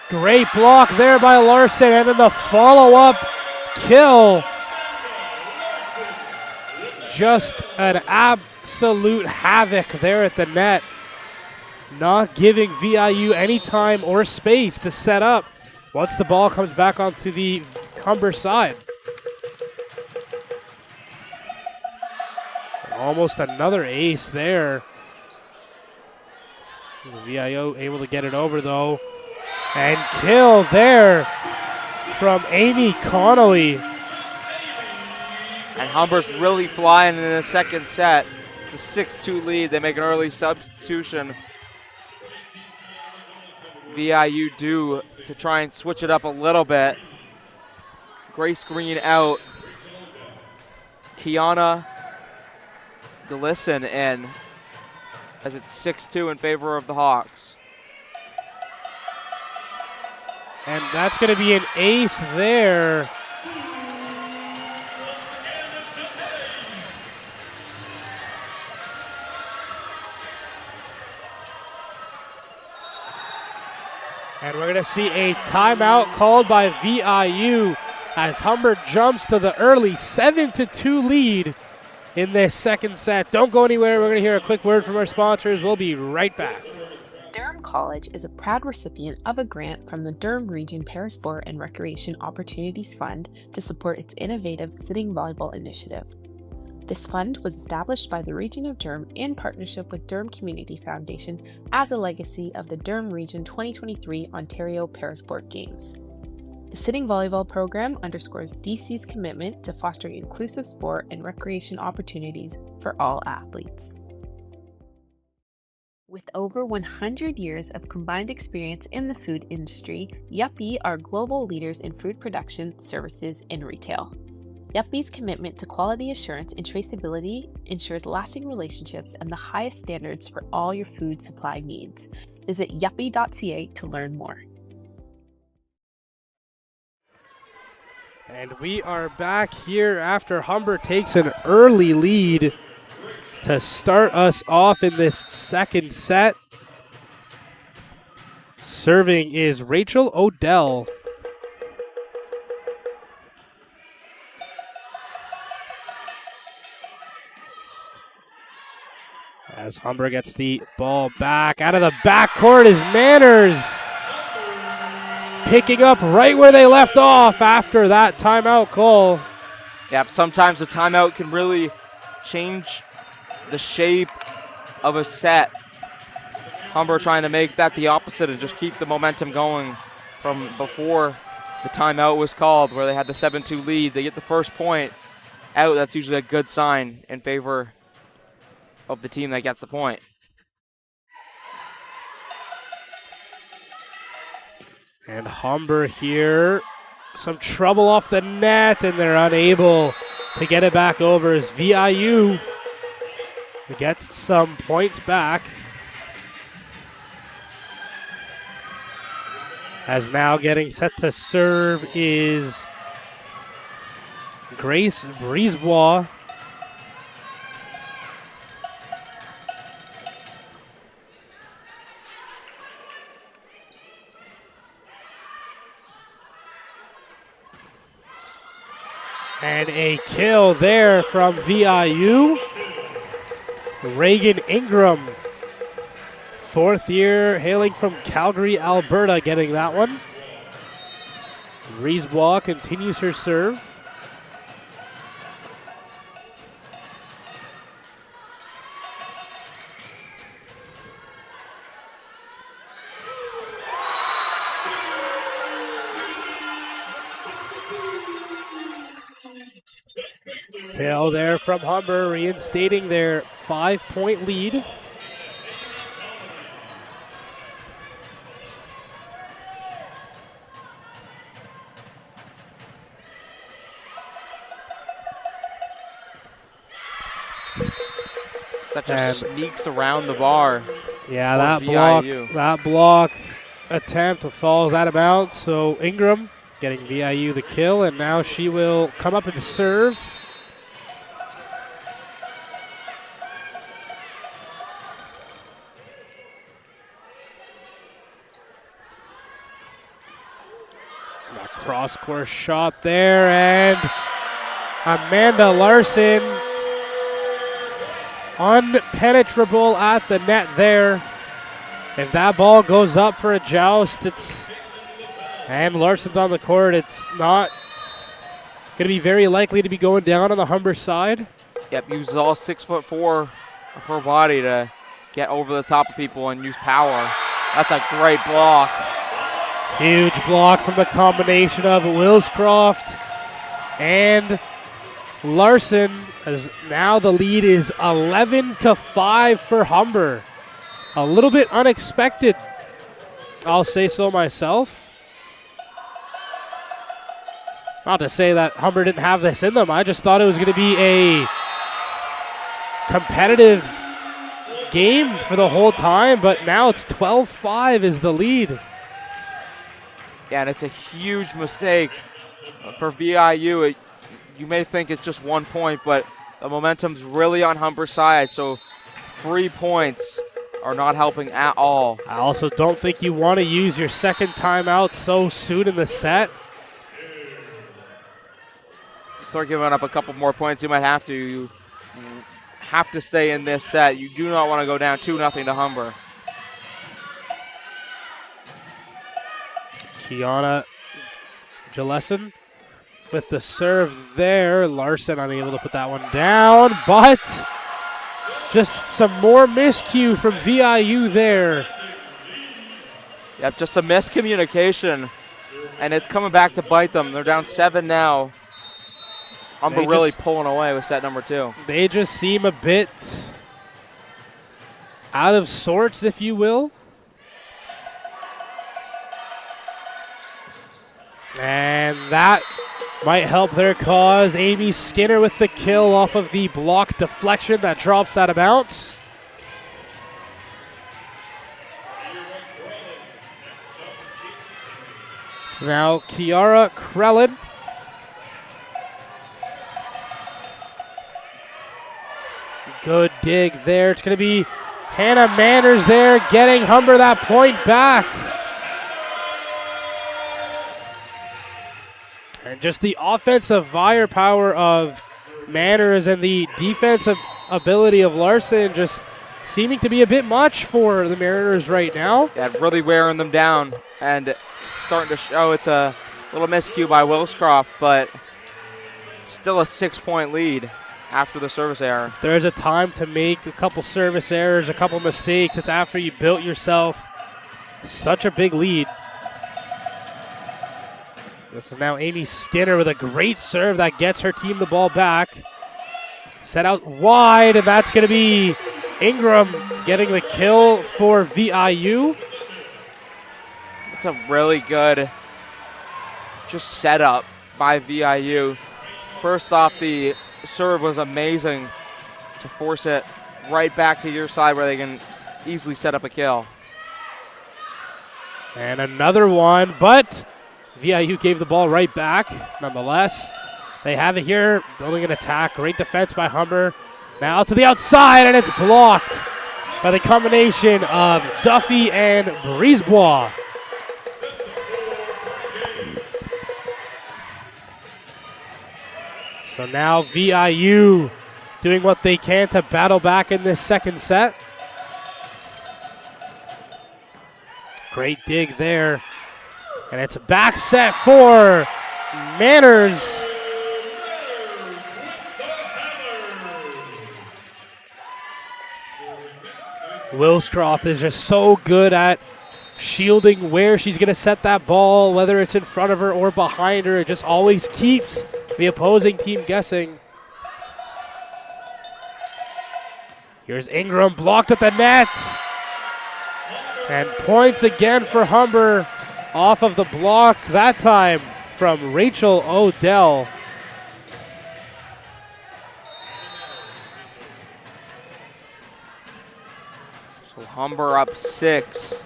Great block there by Larson, and then the follow-up kill. Just an absolute havoc there at the net. Not giving VIU any time or space to set up once the ball comes back onto the Humber side. Almost another ace there. VIU able to get it over though. And kill there from Amy Connolly. And Humber's really flying in the second set. It's a 6-2 lead. They make an early substitution. VIU do to try and switch it up a little bit. Grace Green out. Kiana Glisson in as it's 6-2 in favor of the Hawks. And that's going to be an ace there. we're going to see a timeout called by VIU as Humber jumps to the early 7-2 lead in this second set. Don't go anywhere. We're going to hear a quick word from our sponsors. We'll be right back. Durham College is a proud recipient of a grant from the Durham Region Parasport and Recreation Opportunities Fund to support its innovative sitting volleyball initiative. This fund was established by the Region of Durham in partnership with Durham Community Foundation as a legacy of the Durham Region 2023 Ontario Parasport Games. The sitting volleyball program underscores DC's commitment to fostering inclusive sport and recreation opportunities for all athletes. With over 100 years of combined experience in the food industry, Yuppie are global leaders in food production, services, and retail. Yuppie's commitment to quality assurance and traceability ensures lasting relationships and the highest standards for all your food supply needs. Visit yuppie.ca to learn more. And we are back here after Humber takes an early lead to start us off in this second set. Serving is Rachel Odell. As Humber gets the ball back out of the backcourt is Manners. Picking up right where they left off after that timeout call. Yeah, sometimes a timeout can really change the shape of a set. Humber trying to make that the opposite and just keep the momentum going from before the timeout was called, where they had the 7-2 lead. They get the first point out. That's usually a good sign in favor of the team that gets the point. And Humber here, some trouble off the net, and they're unable to get it back over as VIU gets some points back. As now getting set to serve is Grace Brisebois. And a kill there from VIU. Reagan Ingram, fourth year, hailing from Calgary, Alberta, getting that one. Brisebois continues her serve. Kill there from Humber, reinstating their 5-point lead. Such a sneaks around the bar. Yeah, that block attempt falls out of bounds. So Ingram getting VIU the kill, and now she will come up and serve. Cross-course shot there, and Amanda Larson unpenetrable at the net there. If that ball goes up for a joust, and Larson's on the court, it's not going to be very likely to be going down on the Humber side. Yep, uses all 6'4" of her body to get over the top of people and use power. That's a great block. Huge block from the combination of Wilscroft and Larson, as now the lead is 11-5 for Humber. A little bit unexpected, I'll say so myself. Not to say that Humber didn't have this in them. I just thought it was going to be a competitive game for the whole time, but now it's 12-5 is the lead. Yeah, and it's a huge mistake for VIU. You may think it's just 1 point, but the momentum's really on Humber's side. So 3 points are not helping at all. I also don't think you want to use your second timeout so soon in the set. Start giving up a couple more points, you might have to. You have to stay in this set. You do not want to go down 2-0 to Humber. Kiana Gillespie with the serve there. Larson unable to put that one down, but just some more miscue from VIU there. Yep, just a miscommunication, and it's coming back to bite them. They're down 7 now. Humber really pulling away with set number 2. They just seem a bit out of sorts, if you will. And that might help their cause. Amy Skinner with the kill off of the block deflection that drops out of bounds. So now Kiara Krellin. Good dig there. It's going to be Hannah Manners there getting Humber that point back. And just the offensive firepower of Manners and the defensive ability of Larson just seeming to be a bit much for the Mariners right now. Yeah, really wearing them down and starting to show. It's a little miscue by Wilscroft, but it's still a 6-point lead after the service error. If there's a time to make a couple service errors, a couple mistakes, it's after you built yourself such a big lead. This is now Amy Skinner with a great serve that gets her team the ball back. Set out wide, and that's going to be Ingram getting the kill for VIU. It's a really good just setup by VIU. First off, the serve was amazing to force it right back to your side where they can easily set up a kill. And another one, but VIU gave the ball right back. Nonetheless, they have it here, building an attack. Great defense by Humber. Now to the outside, and it's blocked by the combination of Duffy and Brisebois. So now VIU doing what they can to battle back in this second set. Great dig there. And it's a back set for Manners. Wilscroft is just so good at shielding where she's going to set that ball, whether it's in front of her or behind her. It just always keeps the opposing team guessing. Here's Ingram, blocked at the net. And points again for Humber off of the block, that time from Rachel Odell. So Humber up 6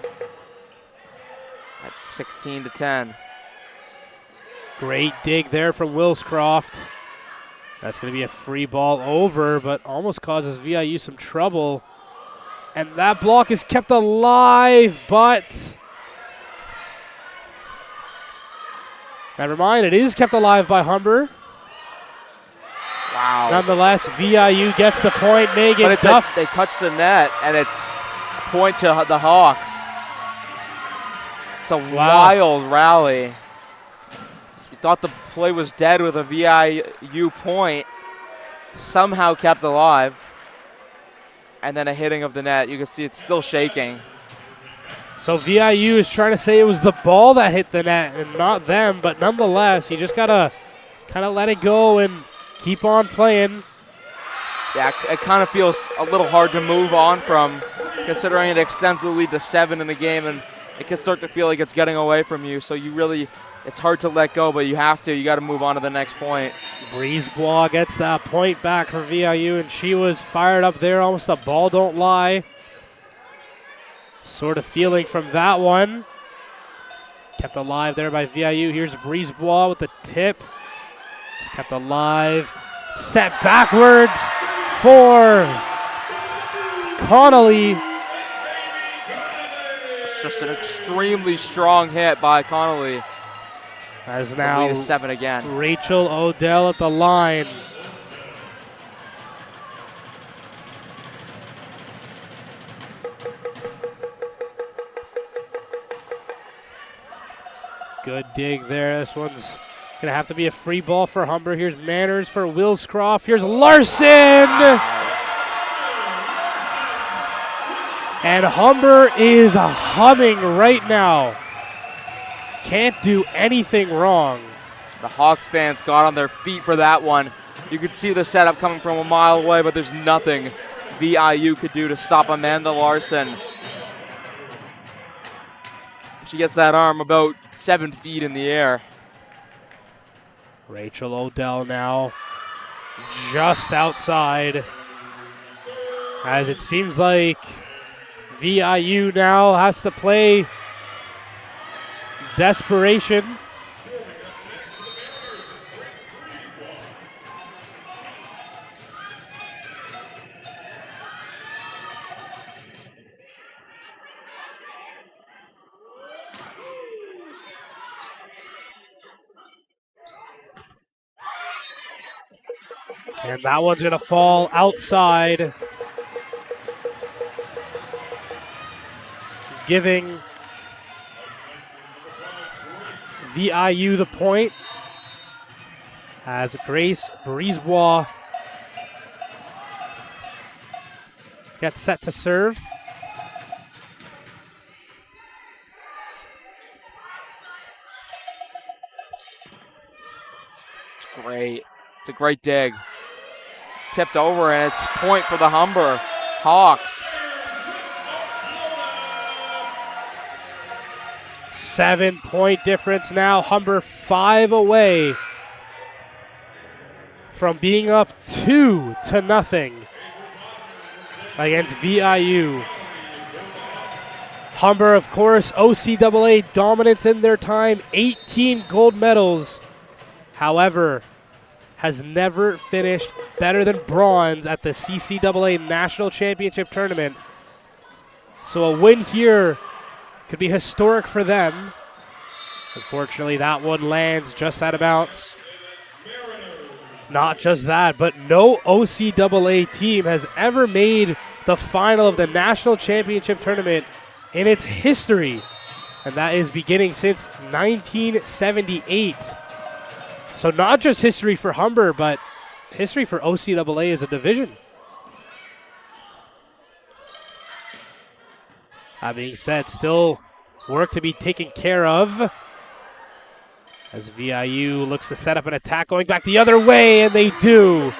at 16-10. Great dig there from Wilscroft. That's going to be a free ball over, but almost causes VIU some trouble. And that block is kept alive, but never mind, it is kept alive by Humber. Wow. Nonetheless, VIU gets the point. Megan But Duff. they touch the net, and it's a point to the Hawks. It's a wild rally. We thought the play was dead with a VIU point. Somehow kept alive. And then a hitting of the net. You can see it's still shaking. So VIU is trying to say it was the ball that hit the net and not them, but nonetheless, you just got to kind of let it go and keep on playing. Yeah, it kind of feels a little hard to move on from, considering it extends the lead to 7 in the game, and it can start to feel like it's getting away from you. So you really, it's hard to let go, but you have to. You got to move on to the next point. Brisebois gets that point back for VIU, and she was fired up there, almost a ball don't lie sort of feeling from that one. Kept alive there by VIU. Here's Brisebois with the tip. It's kept alive. Set backwards for Connolly. That's just an extremely strong hit by Connolly. As The now lead is 7 again. Rachel Odell at the line. Good dig there. This one's going to have to be a free ball for Humber. Here's Manners for Wilscroft. Here's Larson! And Humber is humming right now. Can't do anything wrong. The Hawks fans got on their feet for that one. You could see the setup coming from a mile away, but there's nothing VIU could do to stop Amanda Larson. She gets that arm about 7 feet in the air. Rachel Odell now just outside. As it seems like VIU now has to play desperation. And that one's going to fall outside, giving VIU the point as Grace Brisebois gets set to serve. It's great. It's a great dig. Tipped over, and it's point for the Humber Hawks. 7-point difference now. Humber 5 away from being up 2-0 against VIU. Humber, of course, OCAA dominance in their time, 18 gold medals. However, has never finished better than bronze at the CCAA National Championship Tournament. So a win here could be historic for them. Unfortunately, that one lands just out of bounds. Not just that, but no OCAA team has ever made the final of the National Championship Tournament in its history. And that is beginning since 1978. So not just history for Humber, but history for OCAA as a division. That being said, still work to be taken care of as VIU looks to set up an attack going back the other way, and they do.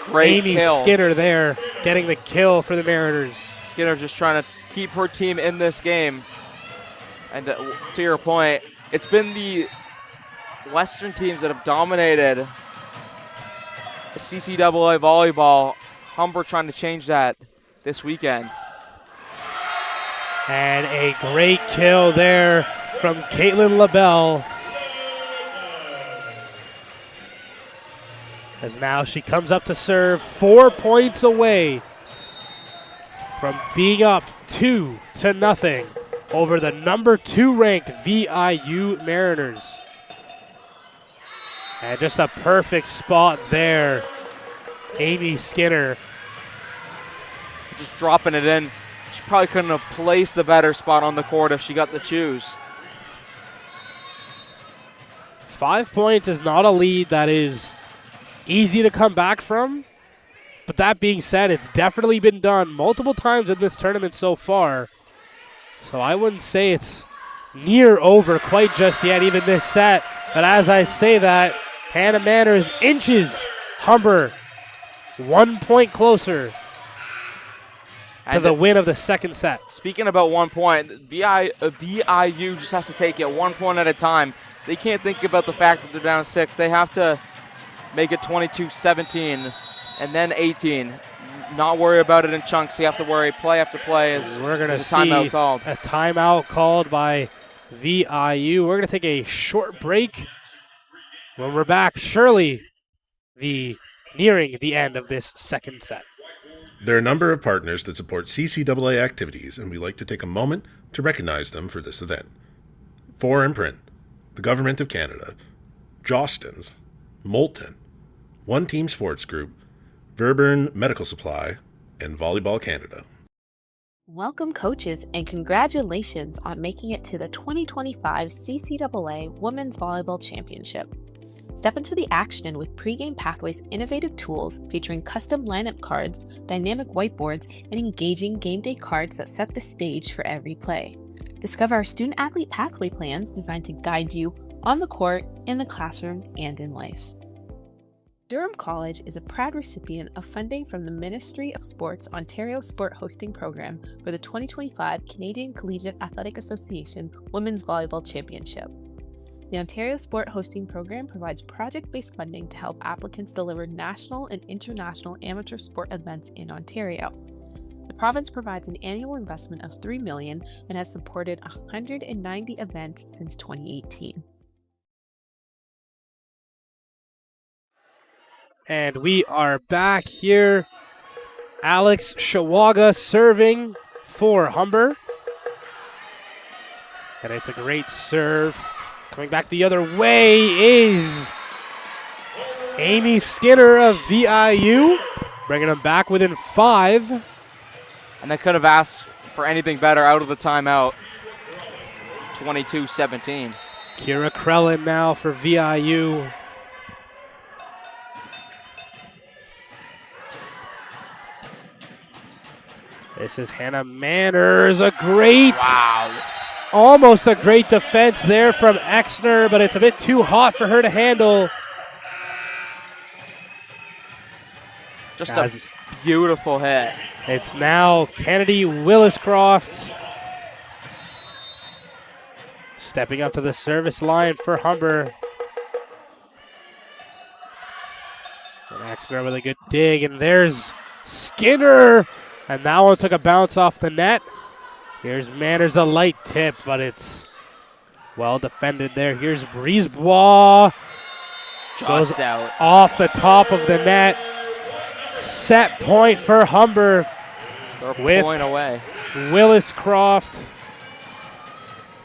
Great Amy kill. Skinner there getting the kill for the Mariners. Skinner just trying to keep her team in this game. And to your point, it's been the Western teams that have dominated CCAA volleyball. Humber trying to change that this weekend. And a great kill there from Caitlin LaBelle. As now she comes up to serve, 4 points away from being up 2-0 over the number 2 ranked VIU Mariners. And just a perfect spot there. Amy Skinner. Just dropping it in. She probably couldn't have placed the better spot on the court if she got to choose. 5 points is not a lead that is easy to come back from. But that being said, it's definitely been done multiple times in this tournament so far. So I wouldn't say it's near over quite just yet, even this set. But as I say that, Hannah Manners inches Humber 1 point closer to the win of the second set. Speaking about 1 point, VIU just has to take it 1 point at a time. They can't think about the fact that they're down 6. They have to make it 22-17 and then 18. Not worry about it in chunks. You have to worry play after play. We're going to see timeout called. A timeout called by VIU. We're going to take a short break. When we're back, surely nearing the end of this second set. There are a number of partners that support CCAA activities, and we'd like to take a moment to recognize them for this event. 4 Imprint, the Government of Canada, Jostens, Moulton, One Team Sports Group, Verburn Medical Supply, and Volleyball Canada. Welcome, coaches, and congratulations on making it to the 2025 CCAA Women's Volleyball Championship. Step into the action with Pregame Pathways' innovative tools featuring custom lineup cards, dynamic whiteboards, and engaging game day cards that set the stage for every play. Discover our student-athlete pathway plans designed to guide you on the court, in the classroom, and in life. Durham College is a proud recipient of funding from the Ministry of Sports Ontario Sport Hosting Program for the 2025 Canadian Collegiate Athletic Association Women's Volleyball Championship. The Ontario Sport Hosting Program provides project-based funding to help applicants deliver national and international amateur sport events in Ontario. The province provides an annual investment of $3 million and has supported 190 events since 2018. And we are back here. Alex Shawaga serving for Humber. And it's a great serve. Coming back the other way is Amy Skinner of VIU, bringing them back within 5. And they could have asked for anything better out of the timeout. 22-17. Kira Krellin now for VIU. This is Hannah Manners, almost a great defense there from Exner, but it's a bit too hot for her to handle. Just a beautiful hit. It's now Kennedy Williscroft stepping up to the service line for Humber. And Exner with a good dig, and there's Skinner. And that one took a bounce off the net. Here's Manners, the light tip, but it's well defended there. Here's Brisebois. Just out. Off the top of the net. Set point for Humber. They're point away. Williscroft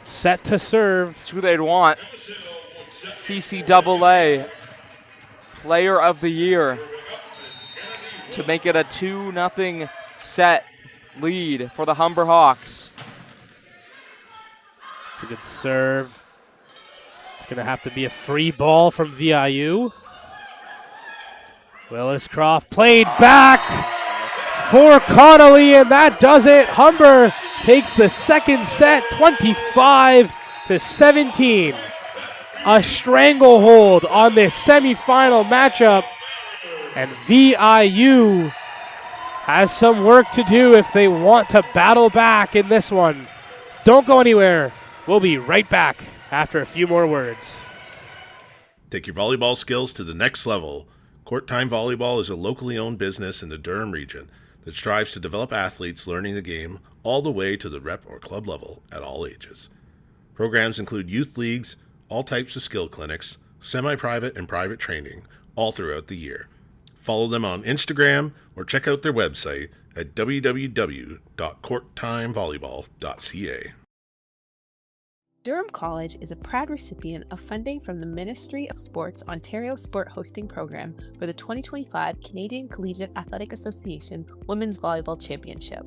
set to serve. It's who they'd want. CCAA Player of the Year to make it a 2-0 set lead for the Humber Hawks. It's a good serve. It's going to have to be a free ball from VIU. Williscroft played back for Connolly, and that does it. Humber takes the second set, 25-17. A stranglehold on this semifinal matchup, and VIU has some work to do if they want to battle back in this one. Don't go anywhere. We'll be right back after a few more words. Take your volleyball skills to the next level. Court Time Volleyball is a locally owned business in the Durham region that strives to develop athletes learning the game all the way to the rep or club level at all ages. Programs include youth leagues, all types of skill clinics, semi-private and private training, all throughout the year. Follow them on Instagram or check out their website at www.courttimevolleyball.ca. Durham College is a proud recipient of funding from the Ministry of Sports Ontario Sport Hosting Program for the 2025 Canadian Collegiate Athletic Association Women's Volleyball Championship.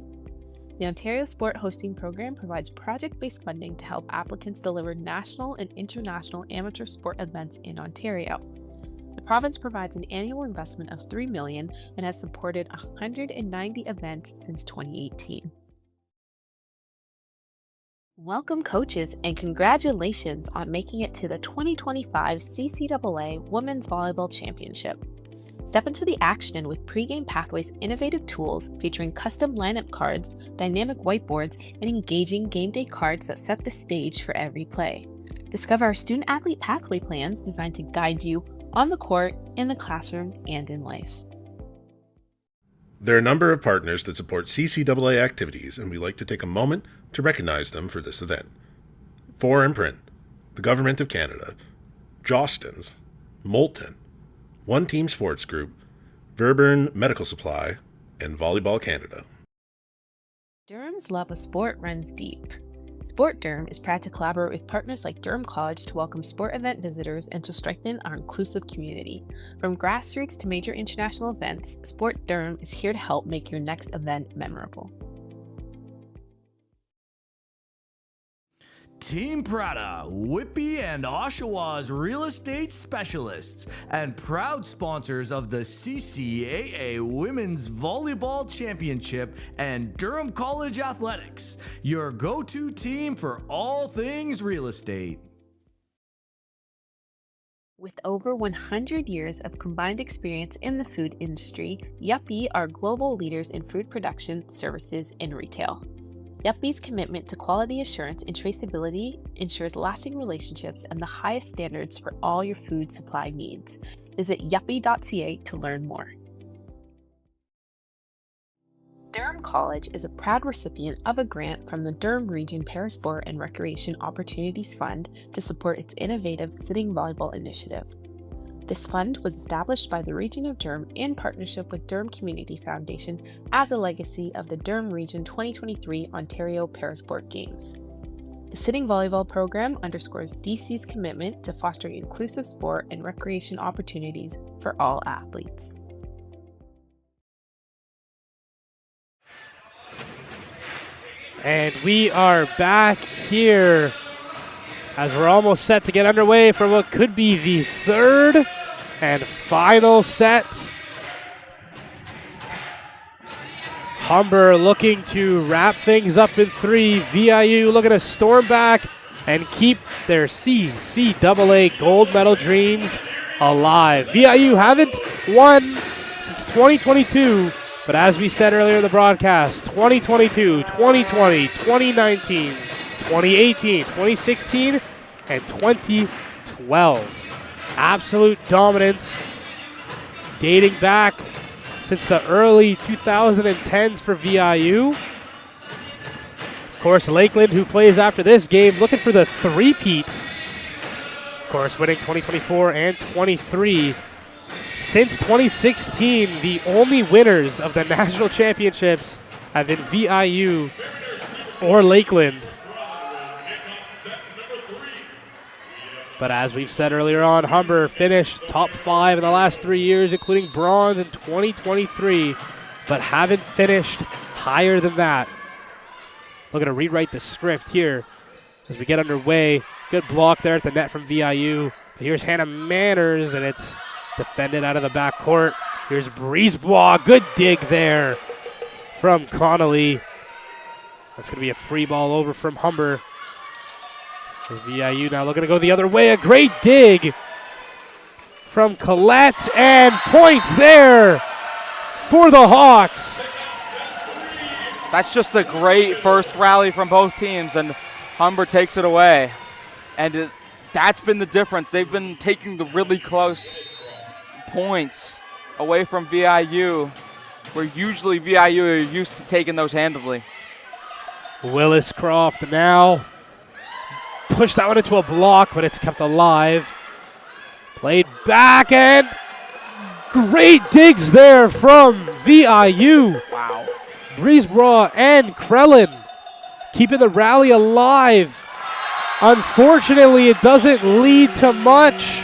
The Ontario Sport Hosting Program provides project-based funding to help applicants deliver national and international amateur sport events in Ontario. The province provides an annual investment of $3 million and has supported 190 events since 2018. Welcome, coaches, and congratulations on making it to the 2025 CCAA Women's Volleyball Championship. Step into the action with Pregame Pathways' innovative tools featuring custom lineup cards, dynamic whiteboards, and engaging game day cards that set the stage for every play. Discover our student-athlete pathway plans designed to guide you on the court, in the classroom, and in life. There are a number of partners that support CCAA activities, and we like to take a moment to recognize them for this event. 4 Imprint, the Government of Canada, Jostens, Moulton, One Team Sports Group, Verburn Medical Supply, and Volleyball Canada. Durham's love of sport runs deep. Sport Durham is proud to collaborate with partners like Durham College to welcome sport event visitors and to strengthen our inclusive community. From grassroots to major international events, Sport Durham is here to help make your next event memorable. Team Prada, Whippy and Oshawa's real estate specialists and proud sponsors of the CCAA Women's Volleyball Championship and Durham College Athletics, your go-to team for all things real estate. With over 100 years of combined experience in the food industry, Yuppie are global leaders in food production, services, and retail. Yuppie's commitment to quality assurance and traceability ensures lasting relationships and the highest standards for all your food supply needs. Visit yuppie.ca to learn more. Durham College is a proud recipient of a grant from the Durham Region Parasport and Recreation Opportunities Fund to support its innovative sitting volleyball initiative. This fund was established by the Region of Durham in partnership with Durham Community Foundation as a legacy of the Durham Region 2023 Ontario Parasport Games. The sitting volleyball program underscores DC's commitment to fostering inclusive sport and recreation opportunities for all athletes. And we are back here as we're almost set to get underway for what could be the third and final set. Humber looking to wrap things up in 3. VIU looking to storm back and keep their CCAA gold medal dreams alive. VIU haven't won since 2022, but as we said earlier in the broadcast, 2022, 2020, 2019, 2018, 2016, and 2012. Absolute dominance dating back since the early 2010s for VIU. Of course, Lakeland, who plays after this game, looking for the three-peat. Of course, winning 2024 and 23. Since 2016, the only winners of the national championships have been VIU or Lakeland. But as we've said earlier on, Humber finished top 5 in the last 3 years, including bronze in 2023, but haven't finished higher than that. Looking to rewrite the script here as we get underway. Good block there at the net from VIU. But here's Hannah Manners, and it's defended out of the backcourt. Here's Brisebois. Good dig there from Connolly. That's going to be a free ball over from Humber. As VIU now looking to go the other way. A great dig from Collette, and points there for the Hawks. That's just a great first rally from both teams, and Humber takes it away. And that's been the difference. They've been taking the really close points away from VIU, where usually VIU are used to taking those handily. Willis Croft now pushed that one into a block, but it's kept alive. Played back, and great digs there from VIU. Wow. Brisebois and Krellin keeping the rally alive. Unfortunately, it doesn't lead to much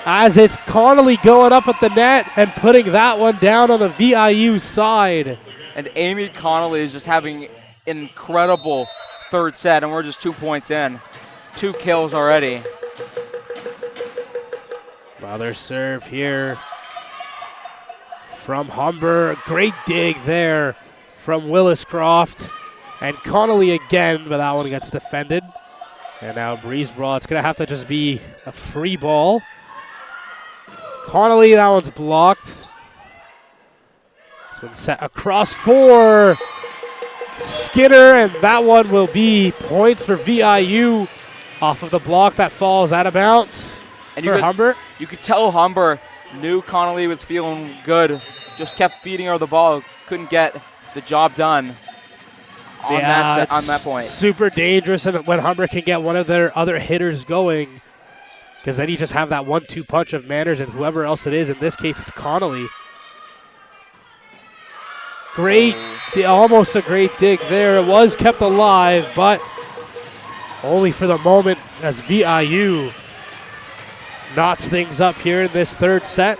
as it's Connolly going up at the net and putting that one down on the VIU side. And Amy Connolly is just having an incredible third set, and we're just 2 points in. 2 kills already. Another serve here from Humber. Great dig there from Willis Croft. And Connolly again, but that one gets defended. And now Brisebois, it's going to have to just be a free ball. Connolly, that one's blocked. This one's set across for Skinner, and that one will be points for VIU off of the block that falls out of bounds for Humber. You could tell Humber knew Connolly was feeling good, just kept feeding her the ball, couldn't get the job done on that point. Super dangerous when Humber can get one of their other hitters going, because then you just have that 1-2 punch of Manners and whoever else it is. In this case, it's Connolly. Great, almost a great dig there. It was kept alive, but only for the moment as VIU knots things up here in this third set.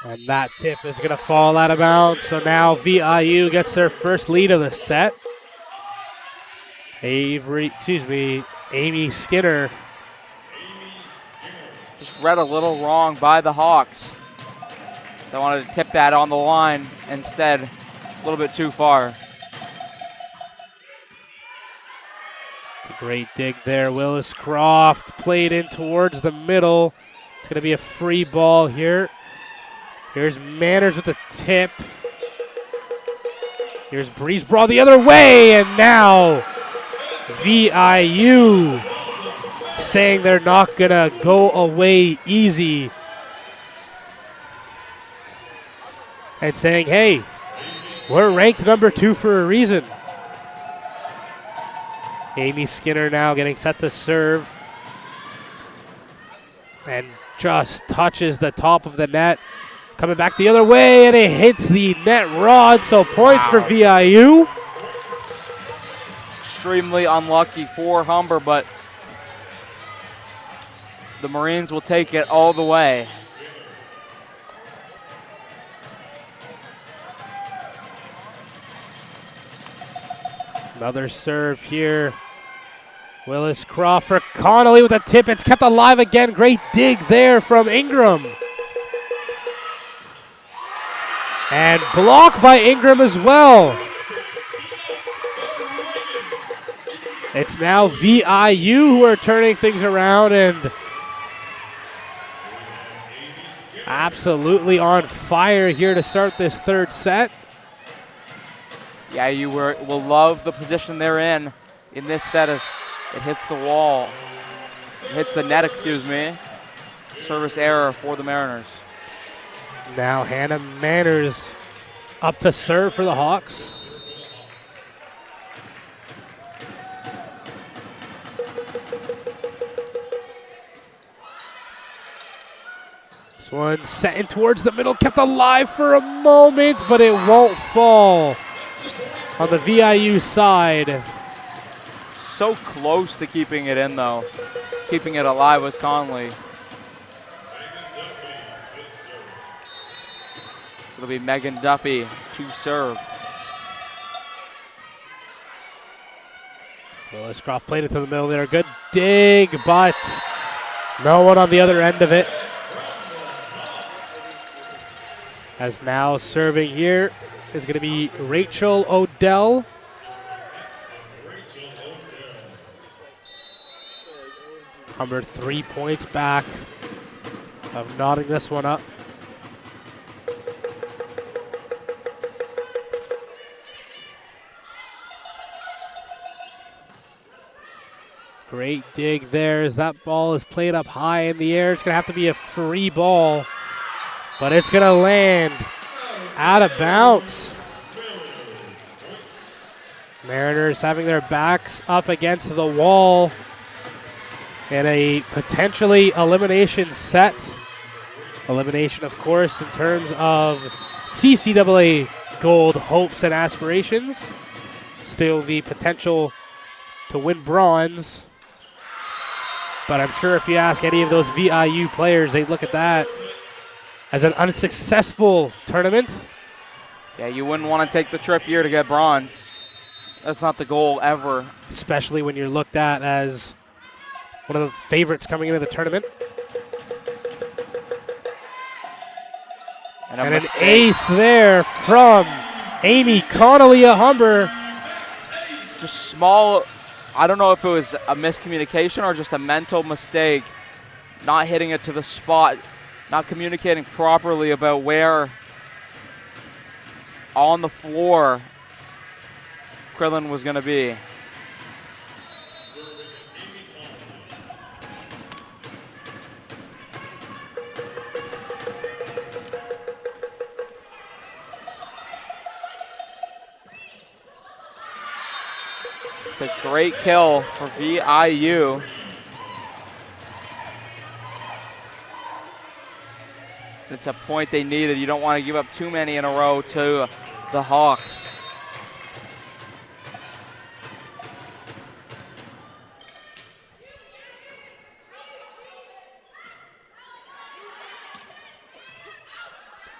And that tip is going to fall out of bounds. So now VIU gets their first lead of the set. Amy Skinner. Just read a little wrong by the Hawks. So I wanted to tip that on the line instead, a little bit too far. It's a great dig there. Willis Croft played in towards the middle. It's going to be a free ball here. Here's Manners with the tip. Here's Breezebraw the other way, and now VIU saying they're not going to go away easy. And saying, hey, we're ranked number 2 for a reason. Amy Skinner now getting set to serve. And just touches the top of the net. Coming back the other way, and it hits the net rod, so points for VIU. Extremely unlucky for Humber, but the Marines will take it all the way. Another serve here. Willis Crawford, Connolly with a tip. It's kept alive again. Great dig there from Ingram. And blocked by Ingram as well. It's now VIU who are turning things around and absolutely on fire here to start this third set. Yeah, you will love the position they're in this set as it hits the wall. It hits the net, excuse me. Service error for the Mariners. Now Hannah Manners up to serve for the Hawks. This one set in towards the middle, kept alive for a moment, but it won't fall on the VIU side. So close to keeping it in, though. Keeping it alive was Conley. So it'll be Megan Duffy to serve. Willis Croft played it to the middle there. Good dig, but no one on the other end of it. As now serving here is going to be Rachel Odell. Humber 3 points back of knotting this one up. Great dig there as that ball is played up high in the air. It's going to have to be a free ball, but it's going to land out of bounds. Mariners having their backs up against the wall in a potentially elimination set. Elimination, of course, in terms of CCAA gold hopes and aspirations. Still the potential to win bronze. But I'm sure if you ask any of those VIU players, they look at that as an unsuccessful tournament. Yeah, you wouldn't want to take the trip here to get bronze. That's not the goal ever. Especially when you're looked at as one of the favorites coming into the tournament. And an ace there from Amy Connolly of Humber. Just small, I don't know if it was a miscommunication or just a mental mistake. Not hitting it to the spot, not communicating properly about where on the floor Krillin was going to be. It's a great kill for VIU. It's a point they needed. You don't want to give up too many in a row to the Hawks.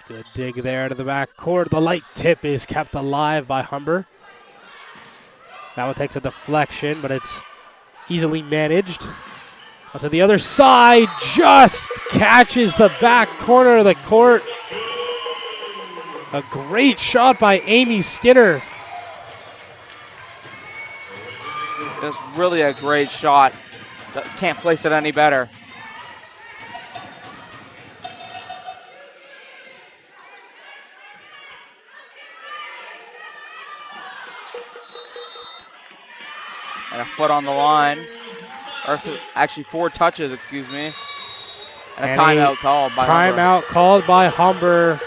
Good dig there to the back court. The light tip is kept alive by Humber. That one takes a deflection, but it's easily managed. Out to the other side, just catches the back corner of the court. A great shot by Amy Skinner. It's really a great shot. Can't place it any better. And a foot on the line. Or actually 4 touches, excuse me. And a timeout called by Humber. Timeout called by Humber.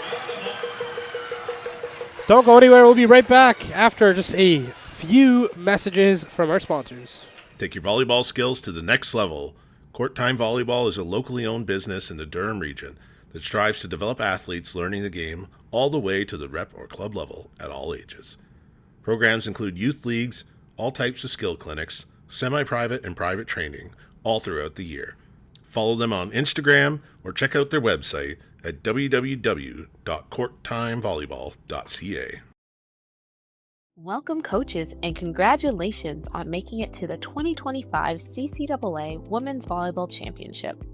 Don't go anywhere. We'll be right back after just a few messages from our sponsors. Take your volleyball skills to the next level. Court Time Volleyball is a locally owned business in the Durham region that strives to develop athletes learning the game all the way to the rep or club level at all ages. Programs include youth leagues, all types of skill clinics, semi-private and private training all throughout the year. Follow them on Instagram or check out their website at www.courttimevolleyball.ca. Welcome, coaches, and congratulations on making it to the 2025 CCAA Women's Volleyball Championship.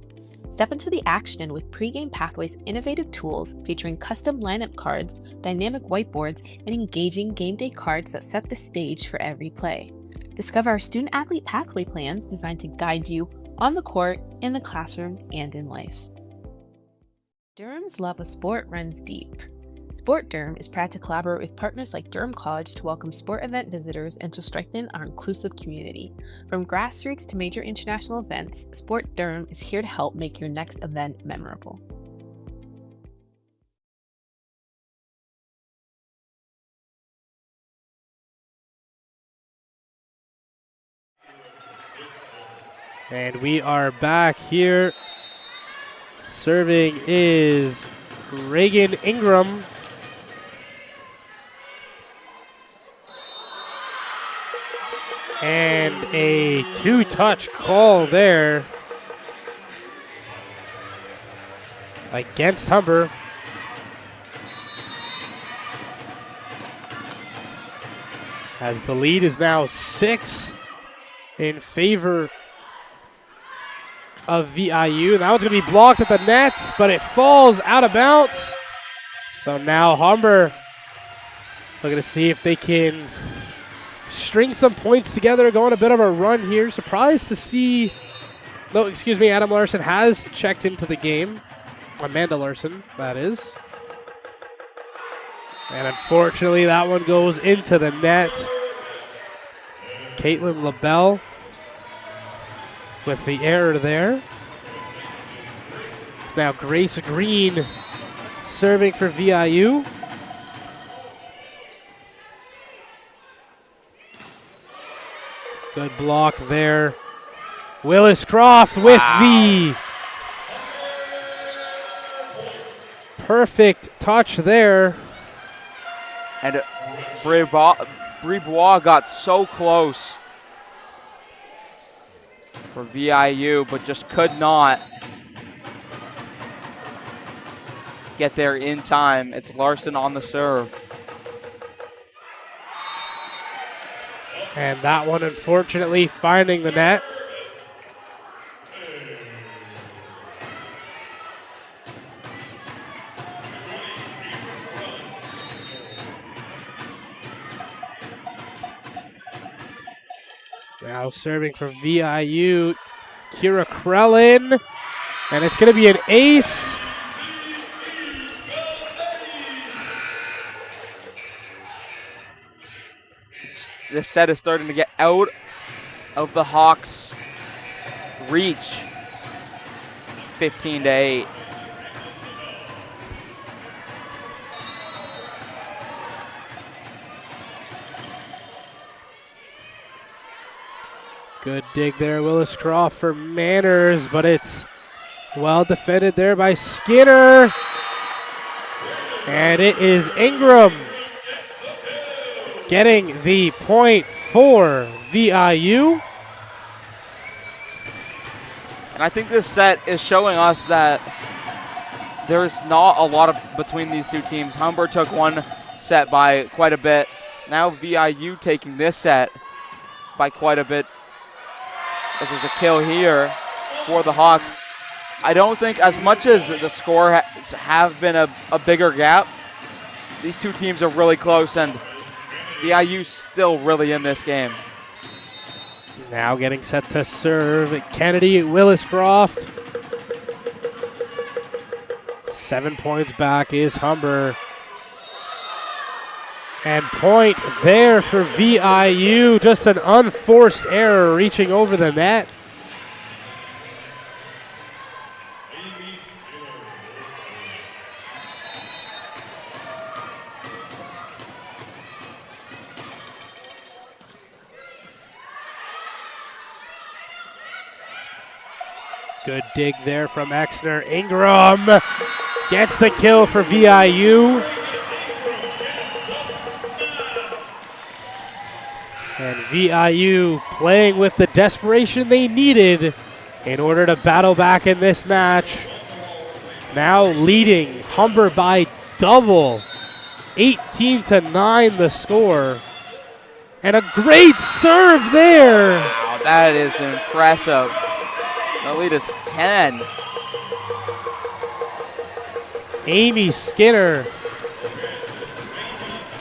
Step into the action with Pregame Pathways' innovative tools featuring custom lineup cards, dynamic whiteboards, and engaging game day cards that set the stage for every play. Discover our student-athlete pathway plans designed to guide you on the court, in the classroom, and in life. Durham's love of sport runs deep. Sport Durham is proud to collaborate with partners like Durham College to welcome sport event visitors and to strengthen our inclusive community. From grassroots to major international events, Sport Durham is here to help make your next event memorable. And we are back here. Serving is Reagan Ingram. And a 2-touch call there against Humber. As the lead is now 6 in favor of VIU. That one's going to be blocked at the net, but it falls out of bounds. So now Humber looking to see if they can string some points together, go on a bit of a run here. Surprised to see, no, excuse me, Adam Larson has checked into the game. Amanda Larson, that is. And unfortunately, that one goes into the net. Caitlin LaBelle with the error there. It's now Grace Green serving for VIU. Good block there. Willis Croft with the perfect touch there. And Bribois got so close for VIU, but just could not get there in time. It's Larson on the serve. And that one, unfortunately, finding the net. Now serving for VIU, Kira Krellin. And it's going to be an ace. This set is starting to get out of the Hawks' reach. 15-8. Good dig there, Willis Croft for Manners, but it's Well defended there by Skinner. And it is Ingram getting the point for VIU. And I think this set is showing us that there's not a lot of between these two teams. Humber took one set by quite a bit. Now VIU taking this set by quite a bit. As there's a kill here for the Hawks. I don't think as much as the score have been a bigger gap, these two teams are really close and VIU's still really in this game. Now getting set to serve Kennedy Williscroft. 7 points back is Humber. And point there for VIU. Just an unforced error reaching over the net. Good dig there from Exner. Ingram gets the kill for VIU. And VIU playing with the desperation they needed in order to battle back in this match. Now leading Humber by double. 18-9 the score. And a great serve there. Wow, that is impressive. The lead is 10. Amy Skinner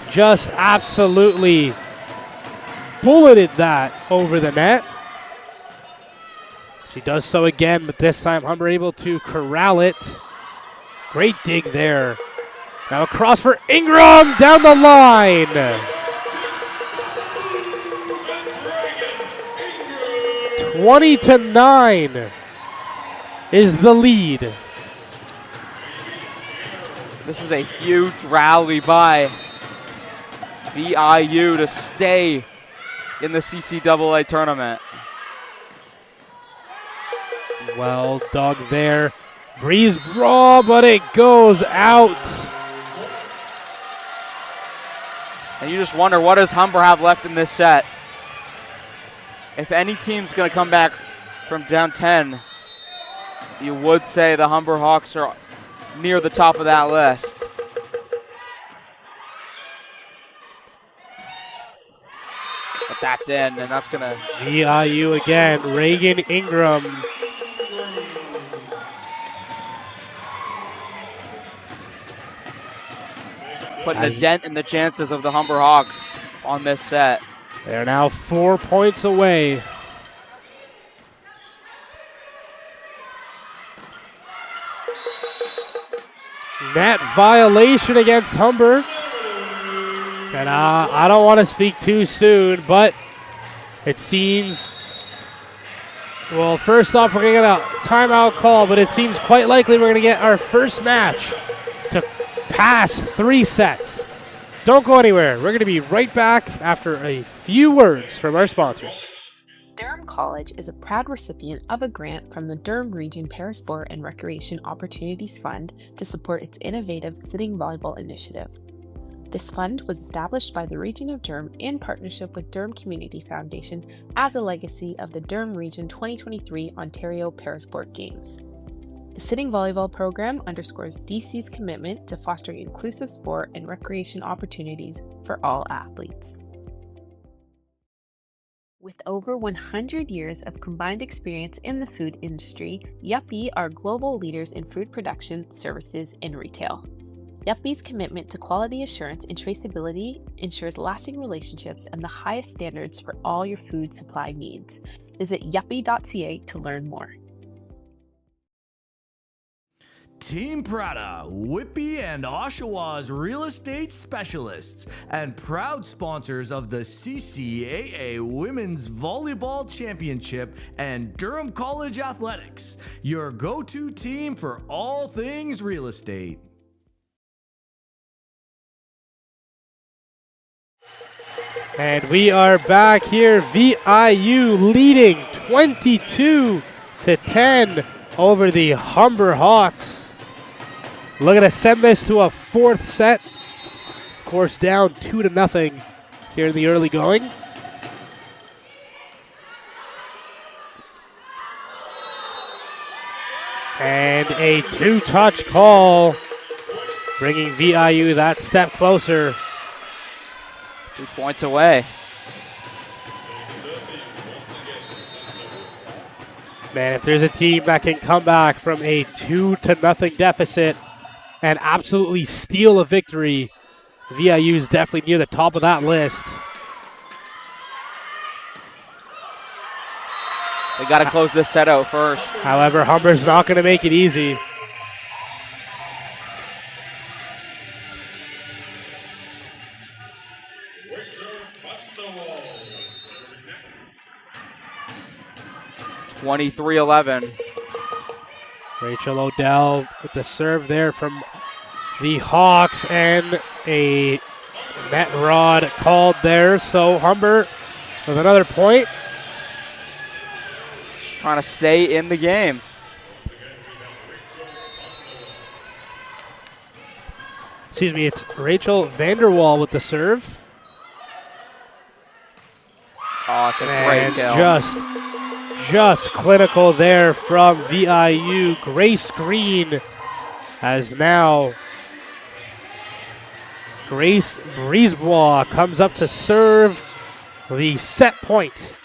just absolutely bulleted that over the net. She does so again, but this time Humber able to corral it. Great dig there. Now across for Ingram down the line. 20-9 is the lead. This is a huge rally by VIU to stay in the CCAA tournament. Well dug there. Breeze brawl, but it goes out. And you just wonder, what does Humber have left in this set? If any team's going to come back from down 10, you would say the Humber Hawks are near the top of that list. But that's in, and that's going to... VIU again, Reagan Ingram. Putting a dent in the chances of the Humber Hawks on this set. They're now 4 points away. Net violation against Humber. And I don't want to speak too soon, but it seems, well, first off, we're going to get a timeout call, but it seems quite likely we're going to get our first match to pass 3 sets. Don't go anywhere. We're going to be right back after a few words from our sponsors. Durham College is a proud recipient of a grant from the Durham Region Parasport and Recreation Opportunities Fund to support its innovative sitting volleyball initiative. This fund was established by the Region of Durham in partnership with Durham Community Foundation as a legacy of the Durham Region 2023 Ontario Parasport Games. The sitting volleyball program underscores DC's commitment to fostering inclusive sport and recreation opportunities for all athletes. With over 100 years of combined experience in the food industry, Yuppie are global leaders in food production, services, and retail. Yuppie's commitment to quality assurance and traceability ensures lasting relationships and the highest standards for all your food supply needs. Visit yuppie.ca to learn more. Team Prada, Whippy and Oshawa's real estate specialists and proud sponsors of the CCAA Women's Volleyball Championship and Durham College Athletics, your go-to team for all things real estate. And we are back here. VIU leading 22-10 over the Humber Hawks. Looking to send this to a fourth set. Of course, down 2-0 here in the early going. And a two-touch call, bringing VIU that step closer. 2 points away. Man, if there's a team that can come back from a 2-0 deficit and absolutely steal a victory, VIU is definitely near the top of that list. They got to close this set out first. However, Humber's not going to make it easy. (23-11). Rachel Odell with the serve there from the Hawks, and a net rod called there. So Humber with another point. Trying to stay in the game. Excuse me, it's Rachel Vanderwall with the serve. Oh, it's a great kill. Just clinical there from VIU. Grace Green has now. Grace Brisebois comes up to serve the set point.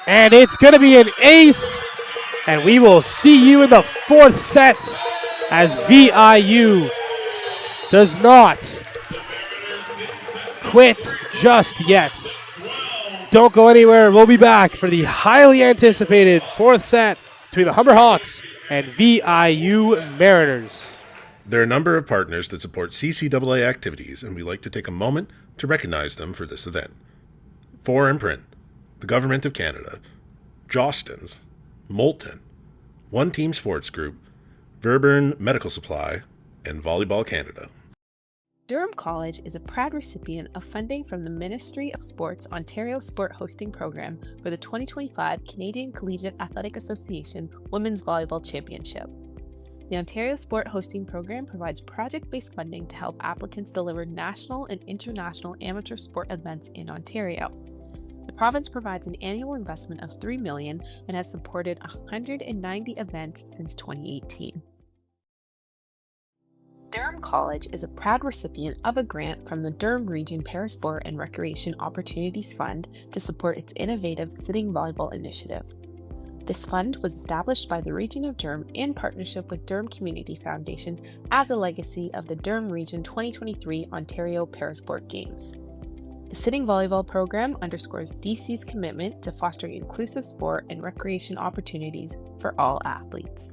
And it's going to be an ace. And we will see you in the fourth set as VIU does not quit just yet. Don't go anywhere. We'll be back for the highly anticipated fourth set between the Humber Hawks and VIU Mariners. There are a number of partners that support CCAA activities, and we like to take a moment to recognize them for this event. 4imprint, the Government of Canada, Jostens, Moulton, One Team Sports Group, Verburn Medical Supply, and Volleyball Canada. Durham College is a proud recipient of funding from the Ministry of Sports Ontario Sport Hosting Program for the 2025 Canadian Collegiate Athletic Association Women's Volleyball Championship. The Ontario Sport Hosting Program provides project-based funding to help applicants deliver national and international amateur sport events in Ontario. The province provides an annual investment of $3 million and has supported 190 events since 2018. Durham College is a proud recipient of a grant from the Durham Region Parasport and Recreation Opportunities Fund to support its innovative sitting volleyball initiative. This fund was established by the Region of Durham in partnership with Durham Community Foundation as a legacy of the Durham Region 2023 Ontario Parasport Games. The sitting volleyball program underscores DC's commitment to fostering inclusive sport and recreation opportunities for all athletes.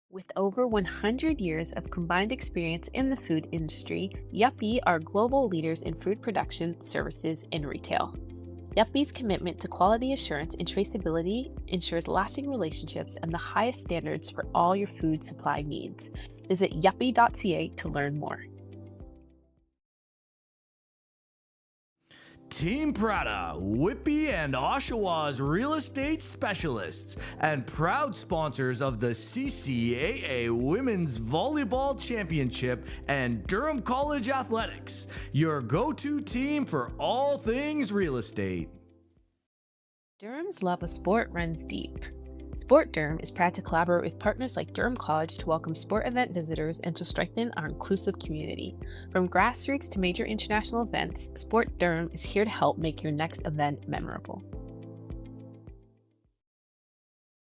With over 100 years of combined experience in the food industry, Yuppie are global leaders in food production, services, and retail. Yuppie's commitment to quality assurance and traceability ensures lasting relationships and the highest standards for all your food supply needs. Visit yuppie.ca to learn more. Team Prada, Whippy and Oshawa's real estate specialists and proud sponsors of the CCAA Women's Volleyball Championship and Durham College Athletics, your go-to team for all things real estate. Durham's love of sport runs deep. Sport Durham is proud to collaborate with partners like Durham College to welcome sport event visitors and to strengthen our inclusive community. From grassroots to major international events, Sport Durham is here to help make your next event memorable.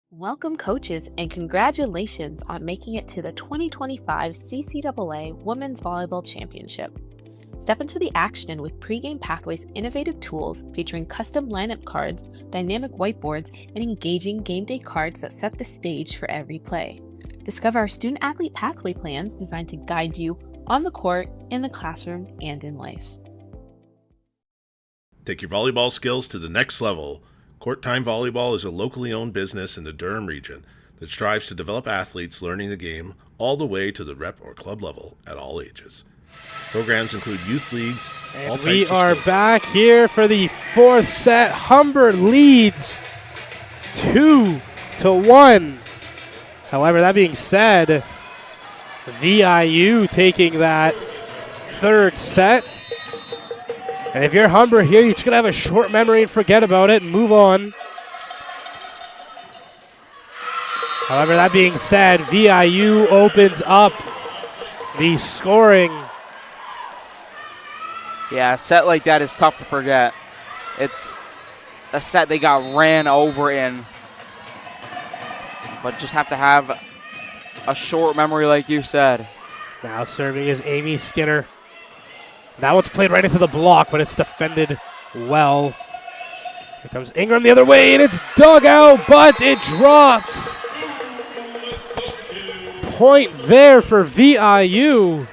Welcome coaches and congratulations on making it to the 2025 CCAA Women's Volleyball Championship. Step into the action with Pregame Pathways' innovative tools featuring custom lineup cards, dynamic whiteboards, and engaging game day cards that set the stage for every play. Discover our student-athlete pathway plans designed to guide you on the court, in the classroom, and in life. Take your volleyball skills to the next level. Court Time Volleyball is a locally owned business in the Durham region that strives to develop athletes learning the game all the way to the rep or club level at all ages. Programs include youth leagues, And we are back here for the fourth set. Humber leads 2-1. However, that being said, VIU taking that third set. And if you're Humber here, you're just going to have a short memory and forget about it and move on. However, that being said, VIU opens up the scoring. Yeah, a set like that is tough to forget. It's a set they got ran over in. But just have to have a short memory like you said. Now serving is Amy Skinner. That one's played right into the block, but it's defended well. Here comes Ingram the other way, and it's dug out, but it drops. Point there for VIU.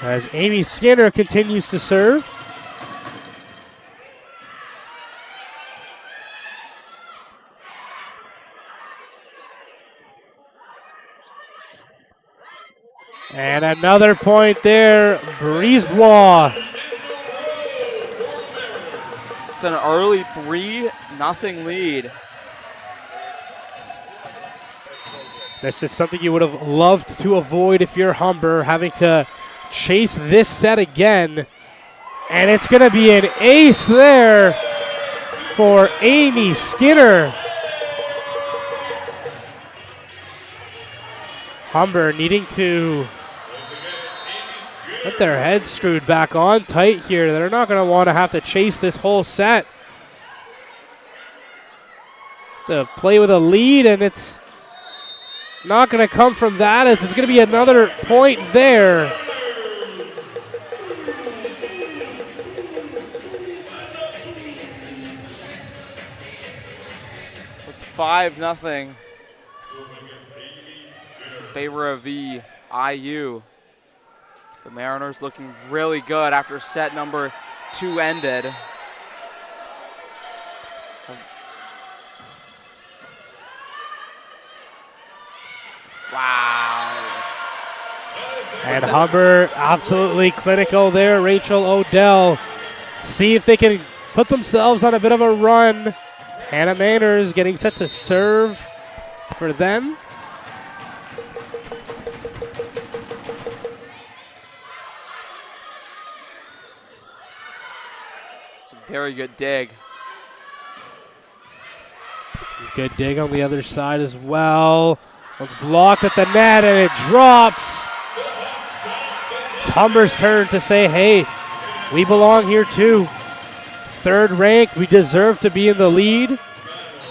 As Amy Skinner continues to serve. And another point there, Brisebois. It's an early 3-0 lead. This is something you would have loved to avoid if you're Humber, having to chase this set again. And it's going to be an ace there for Amy Skinner. Humber needing to get their heads screwed back on tight here. They're not going to want to have to chase this whole set. To play with a lead, and it's not going to come from that. It's going to be another point there. It's 5-0 in favor of VIU. The Mariners looking really good after set number 2 ended. Wow. And Humber absolutely clinical there. Rachel Odell. See if they can put themselves on a bit of a run. Hannah Manners getting set to serve for them. Very good dig. Good dig on the other side as well. It's blocked at the net and it drops. It's Humber's turn to say, hey, we belong here too. Third ranked, we deserve to be in the lead.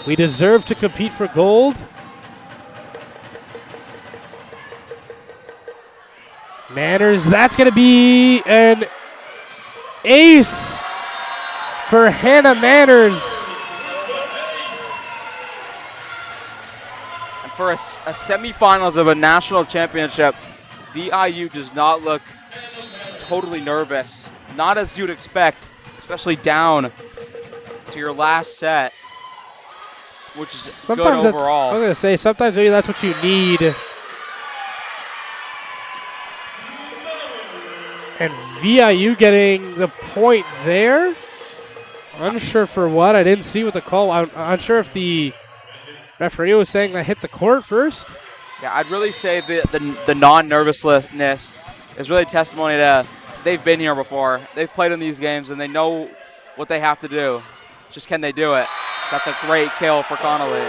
We deserve to compete for gold. Manners, that's going to be an ace for Hannah Manners. And for a semifinals of a national championship, VIU does not look totally nervous. Not as you'd expect, especially down to your last set, which is Sometimes good overall. I'm going to say, sometimes maybe that's what you need. And VIU getting the point there. Unsure for what. I didn't see what the call. I'm unsure if the referee was saying that hit the court first. Yeah, I'd really say the non-nervousness is really testimony to they've been here before. They've played in these games, and they know what they have to do. Just can they do it? So that's a great kill for Connolly.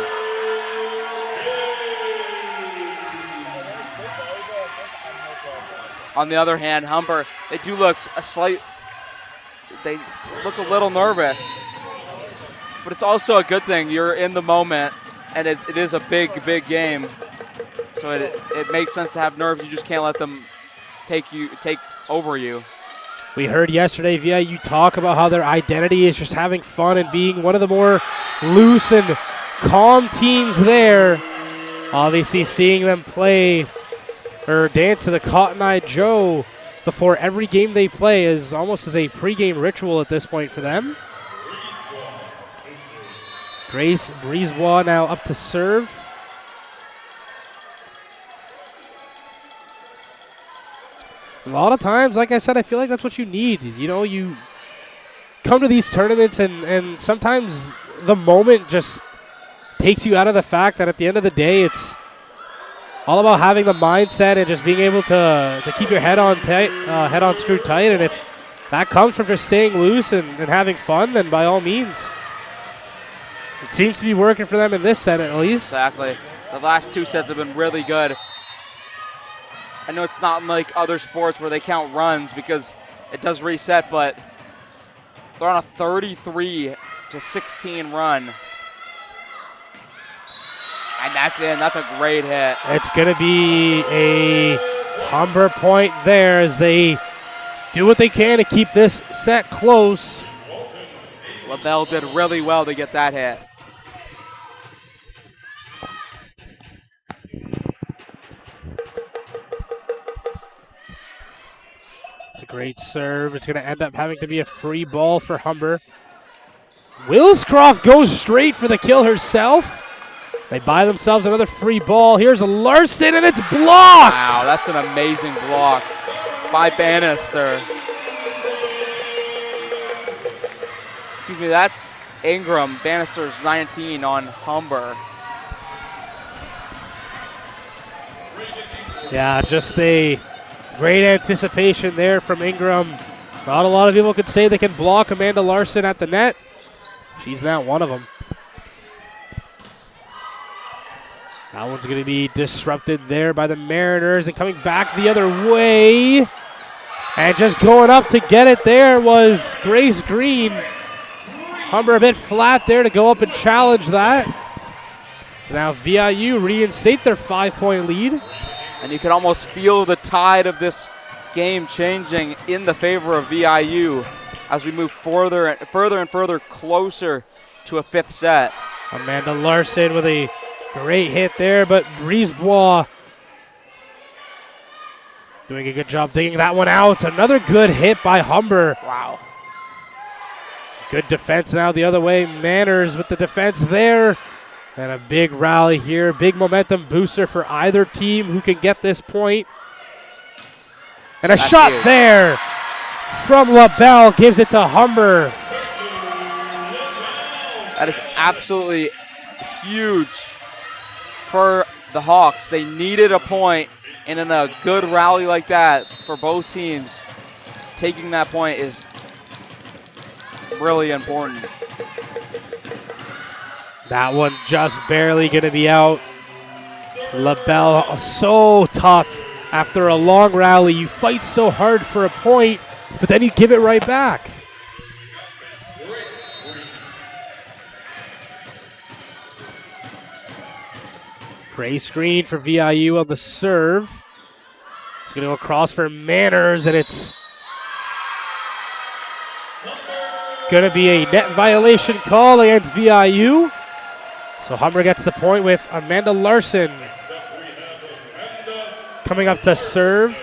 On the other hand, Humber, they look a little nervous. But it's also a good thing. You're in the moment, and it is a big, big game. So it makes sense to have nerves. You just can't let them take over you. We heard yesterday VIU talk about how their identity is just having fun and being one of the more loose and calm teams there. Obviously seeing them play or dance to the Cotton Eye Joe before every game they play is almost as a pregame ritual at this point for them. Grace Brisebois now up to serve. A lot of times, like I said, I feel like that's what you need. You know, you come to these tournaments and sometimes the moment just takes you out of the fact that at the end of the day, it's all about having the mindset and just being able to keep your head on tight, head on screwed tight. And if that comes from just staying loose and having fun, then by all means. It seems to be working for them in this set at least. Exactly. The last 2 sets have been really good. I know it's not like other sports where they count runs because it does reset, but they're on a 33-16 run. And that's in. That's a great hit. It's going to be a Humber point there as they do what they can to keep this set close. LaBelle did really well to get that hit. It's a great serve. It's going to end up having to be a free ball for Humber. Wilscroft goes straight for the kill herself. They buy themselves another free ball. Here's a Larson, and it's blocked. Wow, that's an amazing block by Bannister. Excuse me, that's Ingram. Bannister's 19 on Humber. Yeah, just a great anticipation there from Ingram. Not a lot of people could say they can block Amanda Larson at the net. She's not one of them. That one's going to be disrupted there by the Mariners, and coming back the other way. And just going up to get it there was Grace Green. Humber a bit flat there to go up and challenge that. Now VIU reinstate their 5-point lead. And you can almost feel the tide of this game changing in the favor of VIU as we move further and further closer to a 5th set. Amanda Larson with a great hit there, but Brisebois doing a good job digging that one out. Another good hit by Humber. Wow. Good defense now the other way. Manners with the defense there. And a big rally here. Big momentum booster for either team who can get this point. And a shot huge there from LaBelle gives it to Humber. That is absolutely huge for the Hawks. They needed a point, and in a good rally like that for both teams, taking that point is really important. That one just barely going to be out. LaBelle so tough. After a long rally, you fight so hard for a point, but then you give it right back. Grace Green for VIU on the serve. It's going to go across for Manners, and it's going to be a net violation call against VIU. So Humber gets the point with Amanda Larson coming up to serve.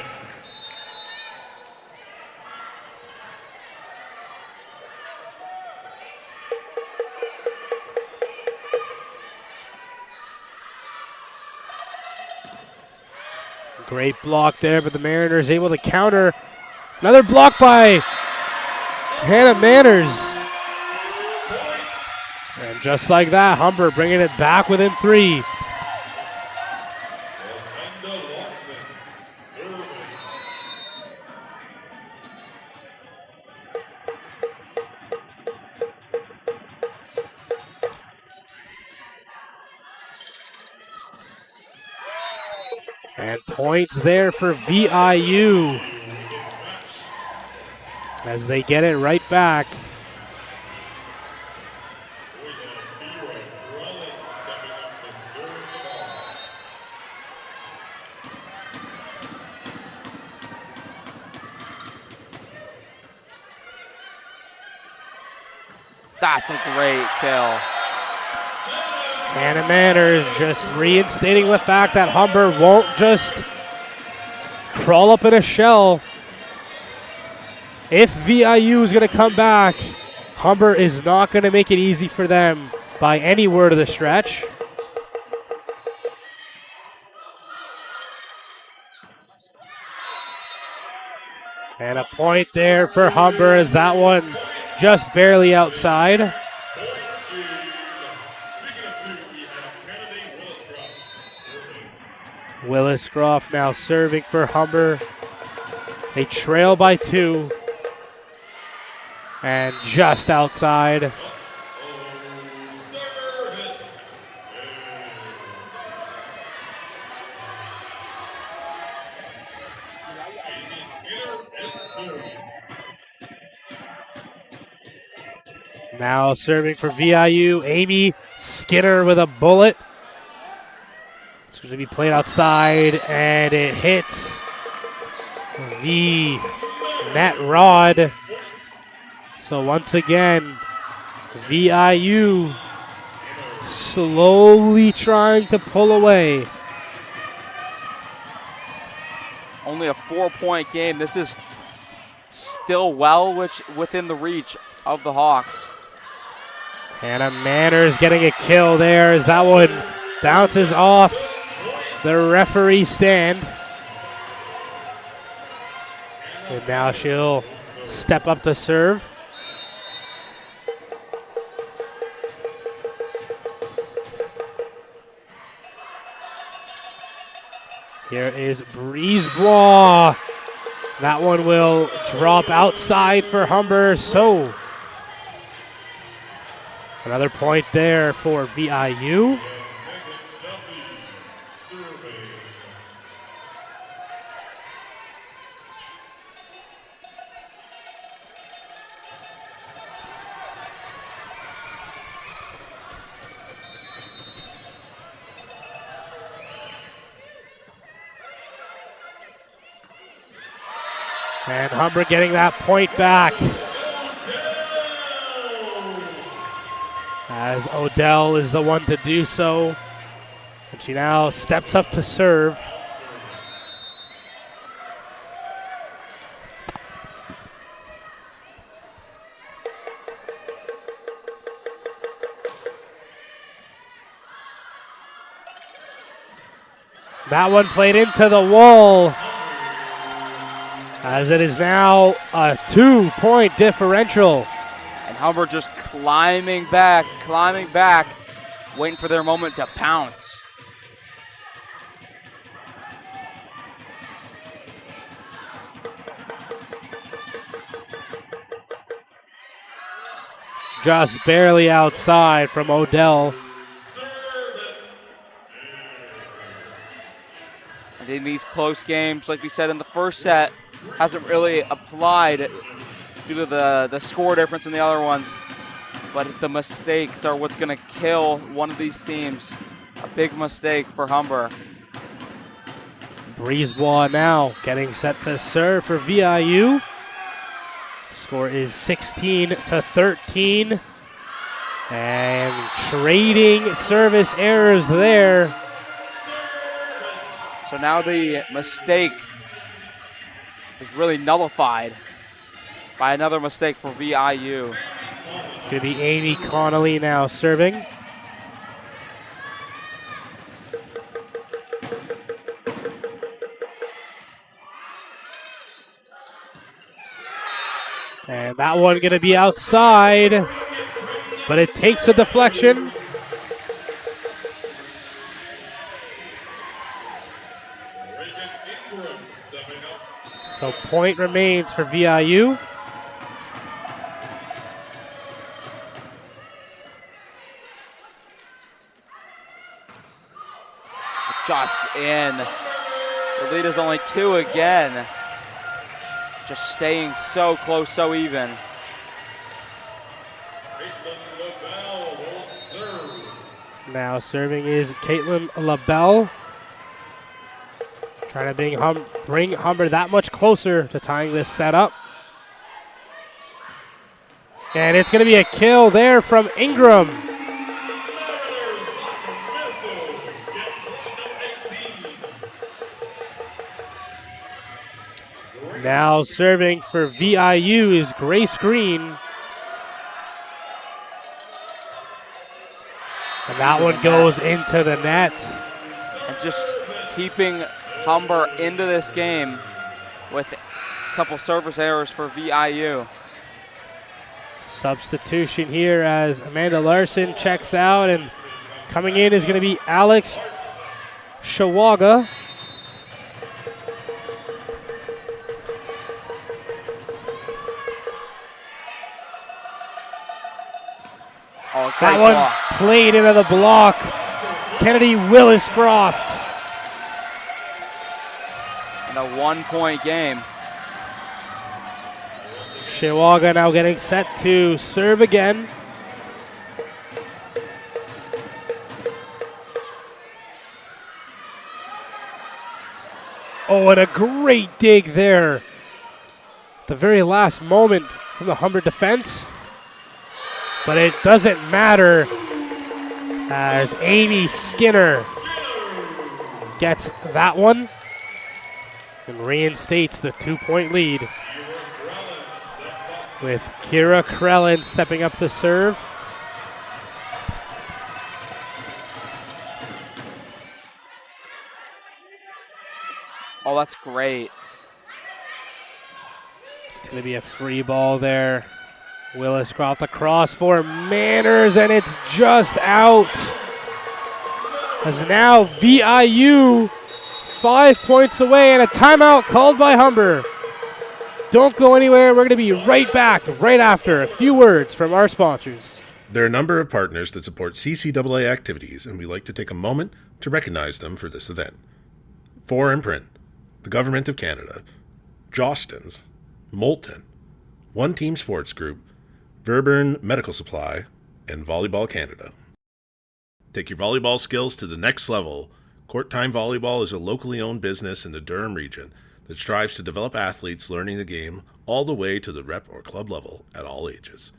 Great block there, but the Mariners able to counter. Another block by Hannah Manners. And just like that, Humber bringing it back within 3. And points there for VIU as they get it right back. That's a great kill. Hannah Manners just reinstating the fact that Humber won't just crawl up in a shell. If VIU is going to come back, Humber is not going to make it easy for them by any word of the stretch. And a point there for Humber as that one just barely outside. Willis Groff now serving for Humber. They trail by 2. And just outside. Now serving for VIU, Amy Skinner with a bullet. It's going to be played outside, and it hits the net rod. So once again, VIU slowly trying to pull away. Only a 4-point game. This is still well within the reach of the Hawks. Hannah Manners getting a kill there as that one bounces off the referee stand. And now she'll step up to serve. Here is Brisebois. That one will drop outside for Humber. So another point there for VIU. And Humber getting that point back. As Odell is the one to do so. And she now steps up to serve. That one played into the wall. As it is now a 2-point differential. And Humber just climbing back, waiting for their moment to pounce. Just barely outside from Odell. And in these close games, like we said in the first set, hasn't really applied due to the score difference in the other ones. But the mistakes are what's going to kill one of these teams. A big mistake for Humber. Brisebois now getting set to serve for VIU. Score is 16-13. And trading service errors there. So now the mistake is really nullified by another mistake for VIU. It's going to be Amy Connolly now serving. And that one going to be outside, but it takes a deflection. So point remains for VIU. Just in. The lead is only 2 again. Just staying so close, so even. Now serving is Caitlin LaBelle. Trying to bring Humber that much closer to tying this set up. And it's going to be a kill there from Ingram. Now serving for VIU is Grace Green. And that one goes into the net. And just keeping Humber into this game with Couple service errors for VIU. Substitution here as Amanda Larson checks out, and coming in is going to be Alex Shawaga. Oh, That great one block. played into the block. Kennedy Williscroft. And a 1-point game. Shawaga now getting set to serve again. Oh, and a great dig there. The very last moment from the Humber defense. But it doesn't matter as Amy Skinner gets that one and reinstates the 2-point lead, with Kira Krellin stepping up to serve. Oh, that's great. It's going to be a free ball there. Williscroft across for Manners, and it's just out. As now VIU 5 points away, and a timeout called by Humber. Don't go anywhere. We're going to be right back right after a few words from our sponsors. There are a number of partners that support CCAA activities, and we like to take a moment to recognize them for this event. 4 Imprint, the Government of Canada, Jostens, Moulton, One Team Sports Group, Verburn Medical Supply, and Volleyball Canada. Take your volleyball skills to the next level. Court Time Volleyball is a locally owned business in the Durham region that strives to develop athletes learning the game all the way to the rep or club level at all ages.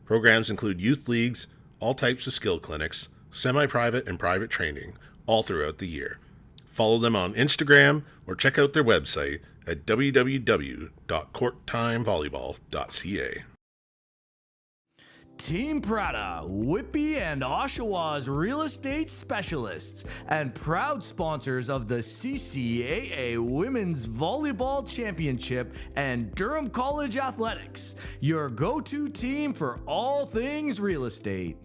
Programs include youth leagues, all types of skill clinics, semi-private and private training, all throughout the year. Follow them on Instagram or check out their website at www.courttimevolleyball.ca. Team Prada, Whippy and Oshawa's real estate specialists and proud sponsors of the CCAA Women's Volleyball Championship and Durham College Athletics, your go-to team for all things real estate.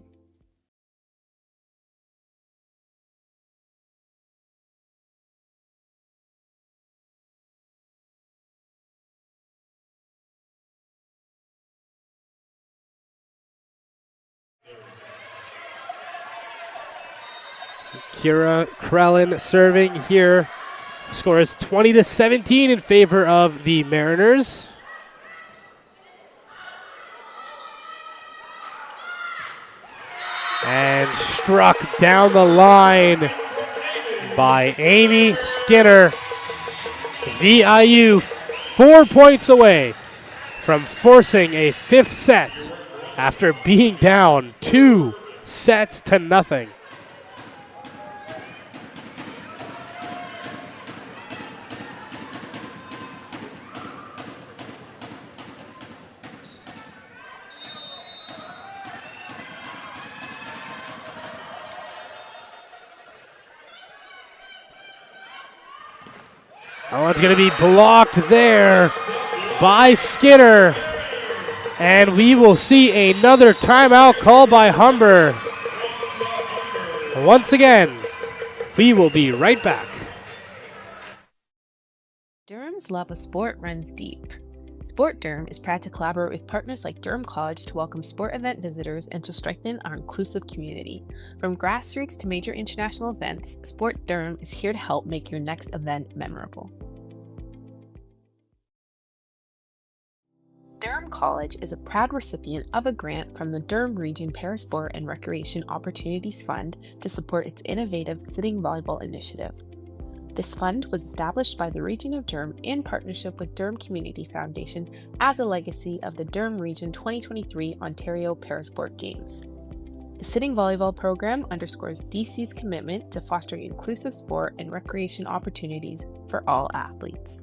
Kira Krellin serving here. Score is 20-17 in favor of the Mariners. And struck down the line by Amy Skinner. VIU 4 points away from forcing a 5th set after being down 2-0. That one's going to be blocked there by Skinner. And we will see another timeout called by Humber. Once again, we will be right back. Durham's love of sport runs deep. Sport Durham is proud to collaborate with partners like Durham College to welcome sport event visitors and to strengthen our inclusive community. From grassroots to major international events, Sport Durham is here to help make your next event memorable. Durham College is a proud recipient of a grant from the Durham Region Parasport and Recreation Opportunities Fund to support its innovative sitting volleyball initiative. This fund was established by the Region of Durham in partnership with Durham Community Foundation as a legacy of the Durham Region 2023 Ontario Parasport Games. The sitting volleyball program underscores DC's commitment to fostering inclusive sport and recreation opportunities for all athletes.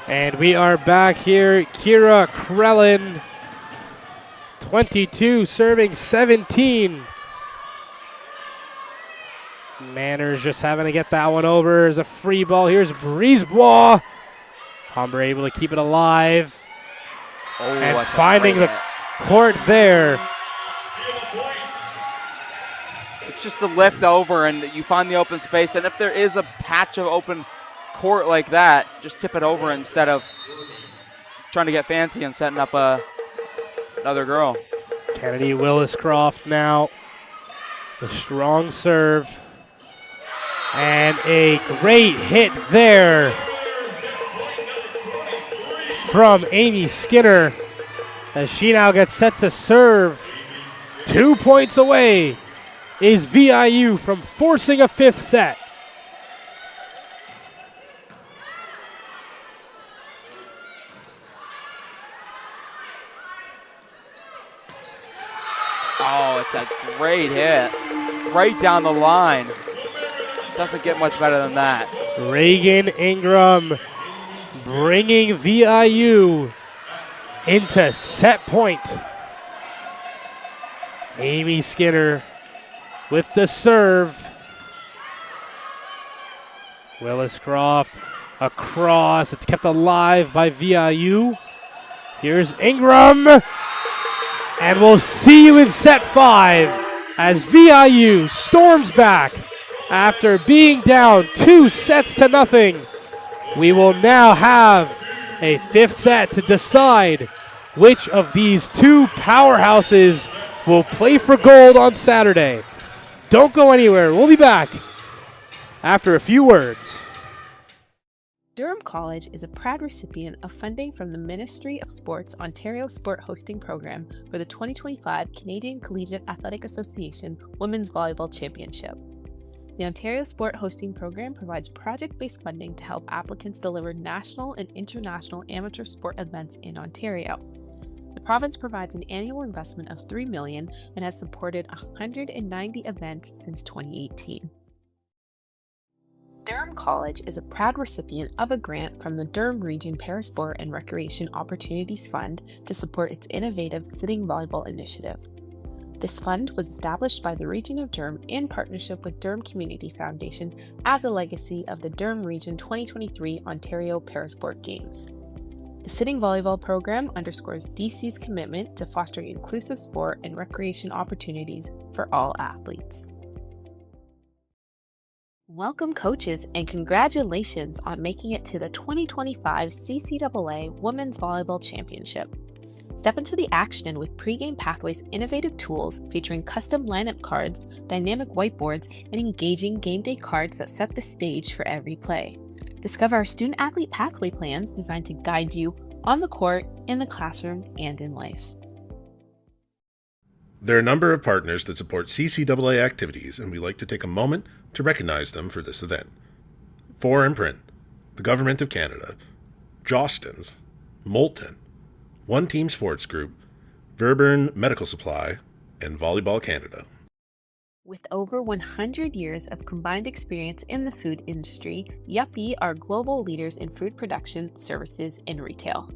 And we are back here. Kira Krellin, 22, serving 17. Manners just having to get that one over. There's a free ball. Here's Brisebois. Humber able to keep it alive. And finding the court there. It's just a lift over, and you find the open space. And if there is a patch of open court like that, just tip it over instead of trying to get fancy and setting up another girl. Kennedy Williscroft now. The strong serve. And a great hit there from Amy Skinner as she now gets set to serve. 2 points away is VIU from forcing a fifth set. Oh, it's a great hit. Right down the line. Doesn't get much better than that. Reagan Ingram bringing VIU into set point. Amy Skinner with the serve. Williscroft across. It's kept alive by VIU. Here's Ingram. And we'll see you in set 5 as VIU storms back. After being down 2 sets to nothing, we will now have a fifth set to decide which of these two powerhouses will play for gold on Saturday. Don't go anywhere. We'll be back after a few words. Durham College is a proud recipient of funding from the Ministry of Sports Ontario Sport Hosting Program for the 2025 Canadian Collegiate Athletic Association Women's Volleyball Championship. The Ontario Sport Hosting Program provides project-based funding to help applicants deliver national and international amateur sport events in Ontario. The province provides an annual investment of $3 million and has supported 190 events since 2018. Durham College is a proud recipient of a grant from the Durham Region Parasport and Recreation Opportunities Fund to support its innovative sitting volleyball initiative. This fund was established by the Region of Durham in partnership with Durham Community Foundation as a legacy of the Durham Region 2023 Ontario Parasport Games. The sitting volleyball program underscores DC's commitment to fostering inclusive sport and recreation opportunities for all athletes. Welcome coaches and congratulations on making it to the 2025 CCAA Women's Volleyball Championship. Step into the action with Pregame Pathways' innovative tools featuring custom lineup cards, dynamic whiteboards, and engaging game day cards that set the stage for every play. Discover our student-athlete pathway plans designed to guide you on the court, in the classroom, and in life. There are a number of partners that support CCAA activities, and we'd like to take a moment to recognize them for this event. 4 Imprint, the Government of Canada, Jostens, Moulton, One Team Sports Group, Verburn Medical Supply, and Volleyball Canada. With over 100 years of combined experience in the food industry, Yuppie are global leaders in food production, services, and retail.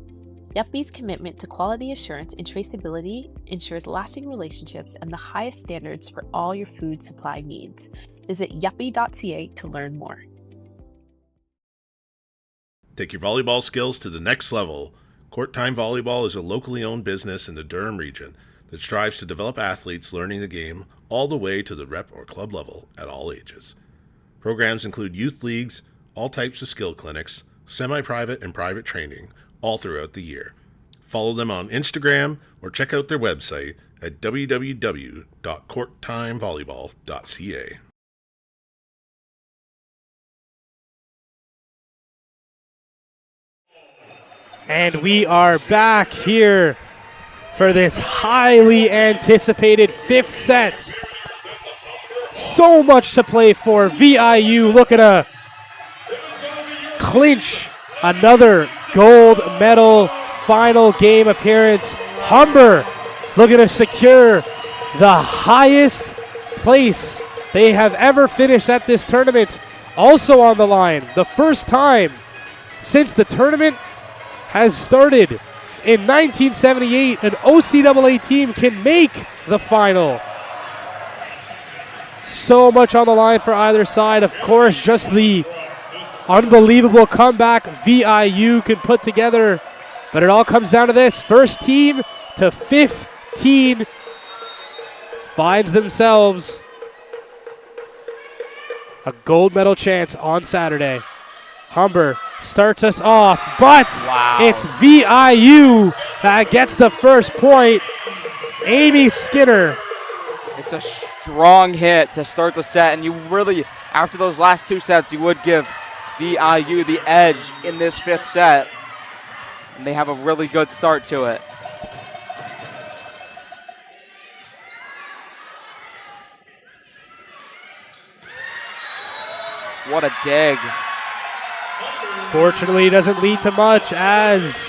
Yuppie's commitment to quality assurance and traceability ensures lasting relationships and the highest standards for all your food supply needs. Visit yuppie.ca to learn more. Take your volleyball skills to the next level. Court Time Volleyball is a locally owned business in the Durham region that strives to develop athletes learning the game all the way to the rep or club level at all ages. Programs include youth leagues, all types of skill clinics, semi-private and private training, all throughout the year. Follow them on Instagram or check out their website at www.courttimevolleyball.ca. And we are back here for this highly anticipated fifth set. So much to play for. VIU looking to clinch another gold medal final game appearance. Humber looking to secure the highest place they have ever finished at this tournament. Also on the line, the first time since the tournament has started. In 1978, an OCAA team can make the final. So much on the line for either side. Of course, just the unbelievable comeback VIU can put together. But it all comes down to this. First team to 15 finds themselves a gold medal chance on Saturday. Humber starts us off, but it's VIU that gets the first point. Amy Skinner. It's a strong hit to start the set, and you really, after those last two sets, you would give VIU the edge in this fifth set. And they have a really good start to it. What a dig. Fortunately, it doesn't lead to much as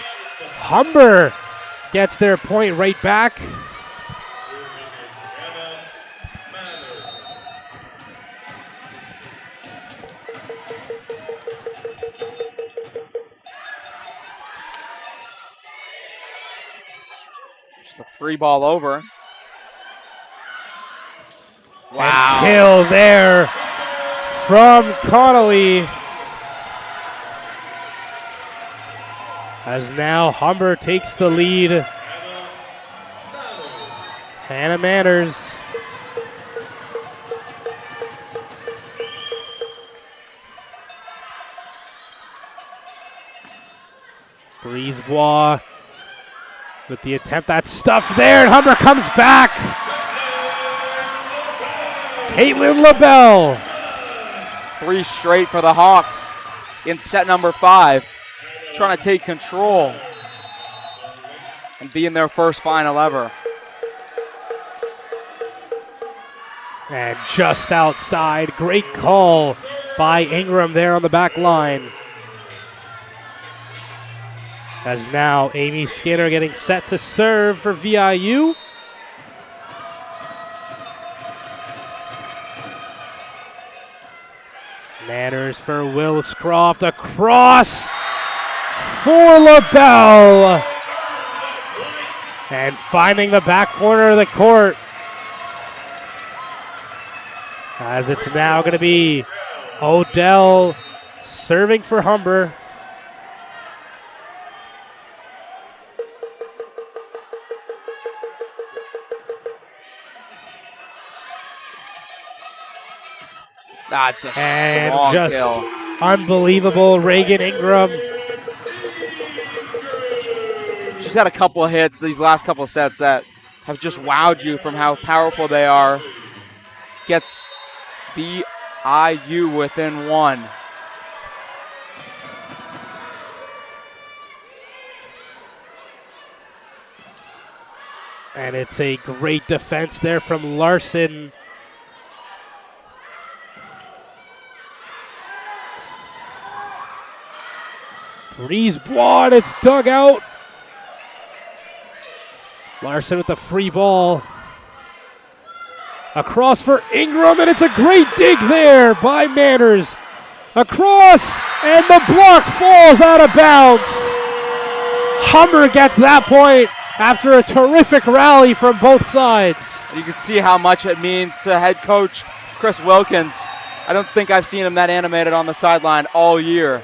Humber gets their point right back. Just a free ball over. Wow. And kill there from Connolly. As now Humber takes the lead. Hannah Manners. Brisebois with the attempt. That's stuffed there, and Humber comes back. Caitlin LaBelle. 3 straight for the Hawks in set number 5. Trying to take control and be in their first final ever. And just outside, great call by Ingram there on the back line. As now Amy Skinner getting set to serve for VIU. Manners for Wilscroft, across for LaBelle. And finding the back corner of the court. As it's now going to be Odell serving for Humber. That's a and strong just kill. Unbelievable, Reagan Ingram. She's had a couple of hits these last couple of sets that have just wowed you from how powerful they are. Gets VIU within 1. And it's a great defense there from Larson. Brisebois, and it's dug out. Larson with the free ball. Across for Ingram, and it's a great dig there by Manners. Across, and the block falls out of bounds. Humber gets that point after a terrific rally from both sides. You can see how much it means to head coach Chris Wilkins. I don't think I've seen him that animated on the sideline all year.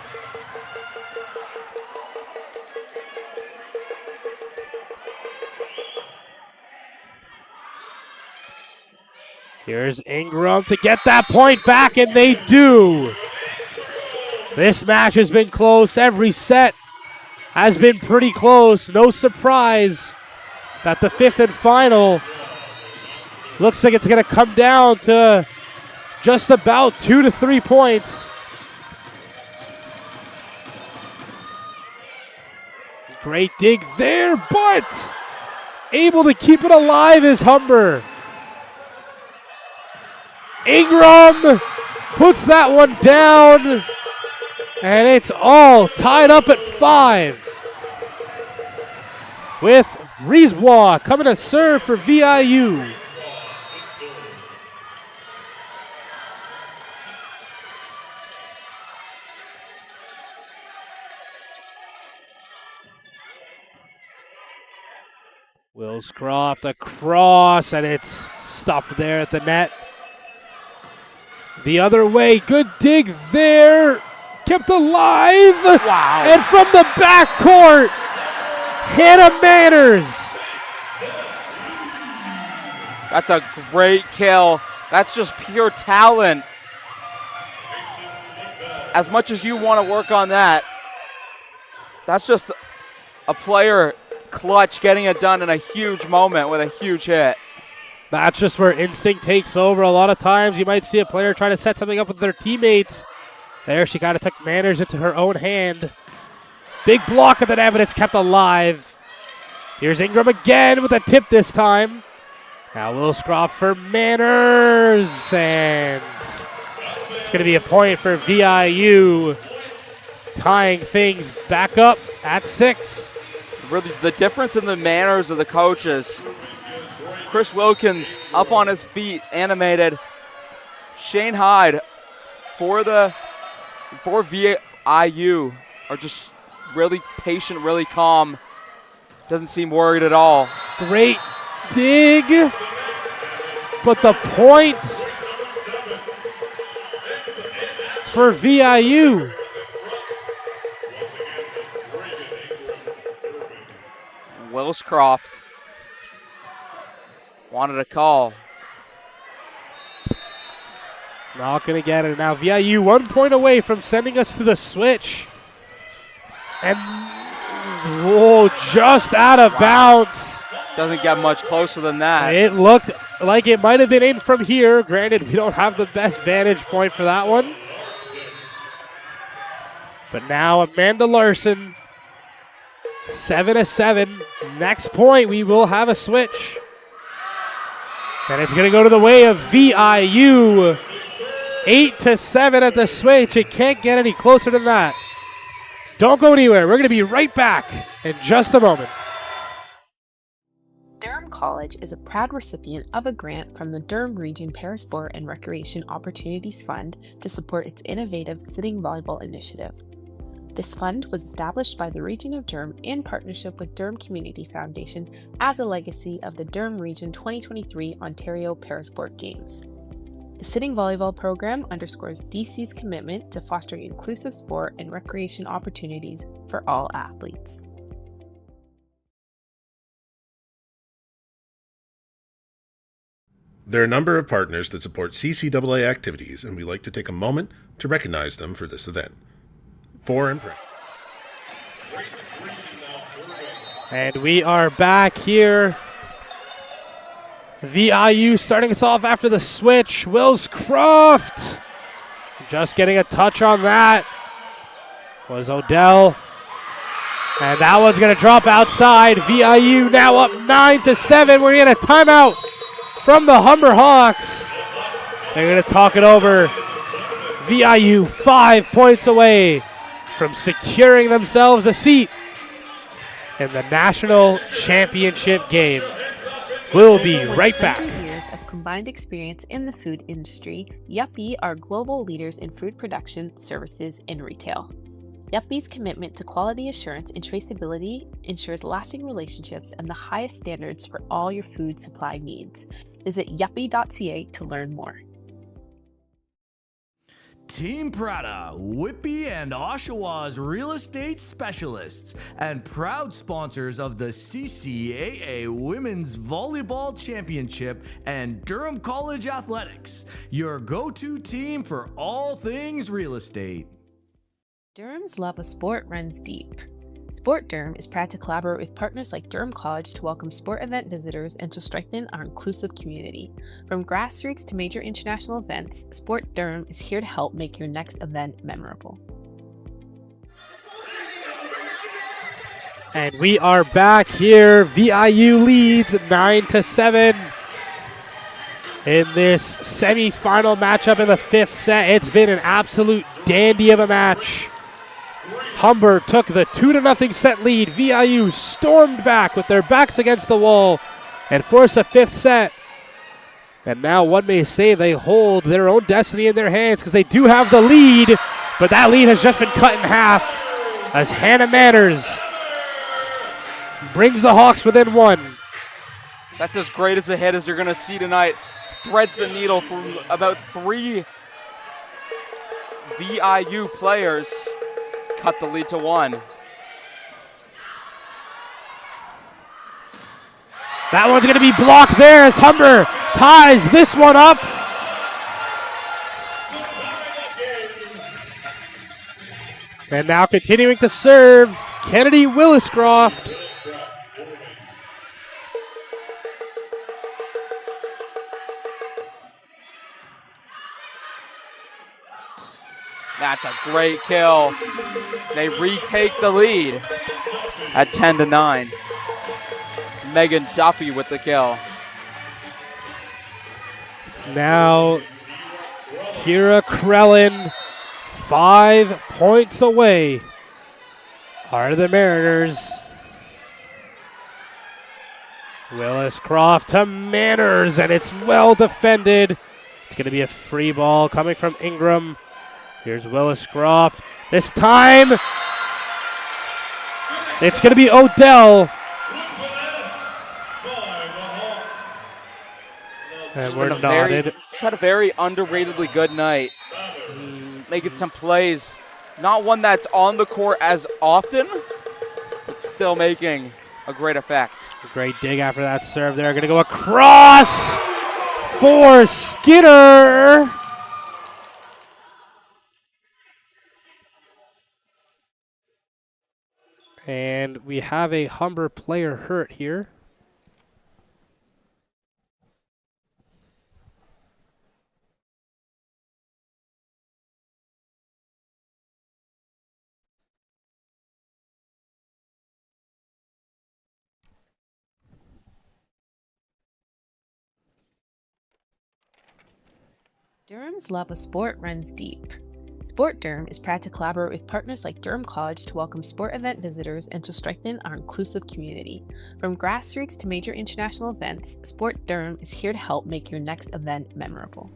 Here's Ingram to get that point back, and they do. This match has been close. Every set has been pretty close. No surprise that the fifth and final looks like it's going to come down to just about 2 to 3 points. Great dig there, but able to keep it alive is Humber. Ingram puts that one down, and it's all tied up at 5. With Brisebois coming to serve for VIU. Willscroft across, and it's stuffed there at the net. The other way, good dig there. Kept alive. Wow. And from the backcourt, Hannah Manners. That's a great kill. That's just pure talent. As much as you want to work on that, that's just a player clutch getting it done in a huge moment with a huge hit. That's just where instinct takes over. A lot of times you might see a player try to set something up with their teammates. There she kind of took Manners into her own hand. Big block at the net, but it's kept alive. Here's Ingram again with a tip this time. Now Willscroft for Manners, and it's going to be a point for VIU, tying things back up at 6. Really, the difference in the manners of the coaches. Chris Wilkins up on his feet, animated. Shane Hyde for VIU are just really patient, really calm. Doesn't seem worried at all. Great dig, but the point for VIU. Willscroft wanted a call. Not going to get it. Now VIU 1 point away from sending us to the switch. And, just out of bounds. Doesn't get much closer than that. It looked like it might have been in from here. Granted, we don't have the best vantage point for that one. But now Amanda Larson, 7-7. Next point, we will have a switch. And it's going to go to the way of VIU. 8-7 at the switch. It can't get any closer than that. Don't go anywhere. We're going to be right back in just a moment. Durham College is a proud recipient of a grant from the Durham Region Parasport and Recreation Opportunities Fund to support its innovative sitting volleyball initiative. This fund was established by the Region of Durham in partnership with Durham Community Foundation as a legacy of the Durham Region 2023 Ontario Parasport Games. The sitting volleyball program underscores DC's commitment to fostering inclusive sport and recreation opportunities for all athletes. There are a number of partners that support CCAA activities, and we like to take a moment to recognize them for this event. For and print. And we are back here. VIU starting us off after the switch. Willscroft just getting a touch on that was Odell. And that one's going to drop outside. VIU now up 9-7. We're going to get a timeout from the Humber Hawks. They're going to talk it over. VIU 5 points away from securing themselves a seat in the national championship game. We'll be right back. With 20 years of combined experience in the food industry, Yuppie are global leaders in food production, services, and retail. Yuppie's commitment to quality assurance and traceability ensures lasting relationships and the highest standards for all your food supply needs. Visit yuppie.ca to learn more. Team Prada, Whippy and Oshawa's real estate specialists and proud sponsors of the CCAA Women's Volleyball Championship and Durham College Athletics, your go-to team for all things real estate. Durham's love of sport runs deep. Sport Durham is proud to collaborate with partners like Durham College to welcome sport event visitors and to strengthen our inclusive community. From grassroots to major international events, Sport Durham is here to help make your next event memorable. And we are back here. VIU leads 9-7 in this semifinal matchup in the 5th set. It's been an absolute dandy of a match. Humber took the 2-0 set lead. VIU stormed back with their backs against the wall and forced a 5th set. And now one may say they hold their own destiny in their hands because they do have the lead, but that lead has just been cut in half as Hannah Manners brings the Hawks within 1. That's as great as a hit as you're going to see tonight. Threads the needle through about 3 VIU players. Cut the lead to 1. That one's going to be blocked there as Humber ties this one up. And now continuing to serve, Kennedy Williscroft. That's a great kill. They retake the lead at 10-9. Megan Duffy with the kill. It's now Kira Krellin, 5 points away. Are the Mariners. Williscroft to Manners, and it's well defended. It's going to be a free ball coming from Ingram. Here's Williscroft. This time, it's going to be Odell. And we're knotted. She's had a very underratedly good night. Making some plays. Not one that's on the court as often, but still making a great effect. A great dig after that serve there. Going to go across for Skinner. And we have a Humber player hurt here. Durham's love of sport runs deep. Sport Durham is proud to collaborate with partners like Durham College to welcome sport event visitors and to strengthen our inclusive community. From grassroots to major international events, Sport Durham is here to help make your next event memorable.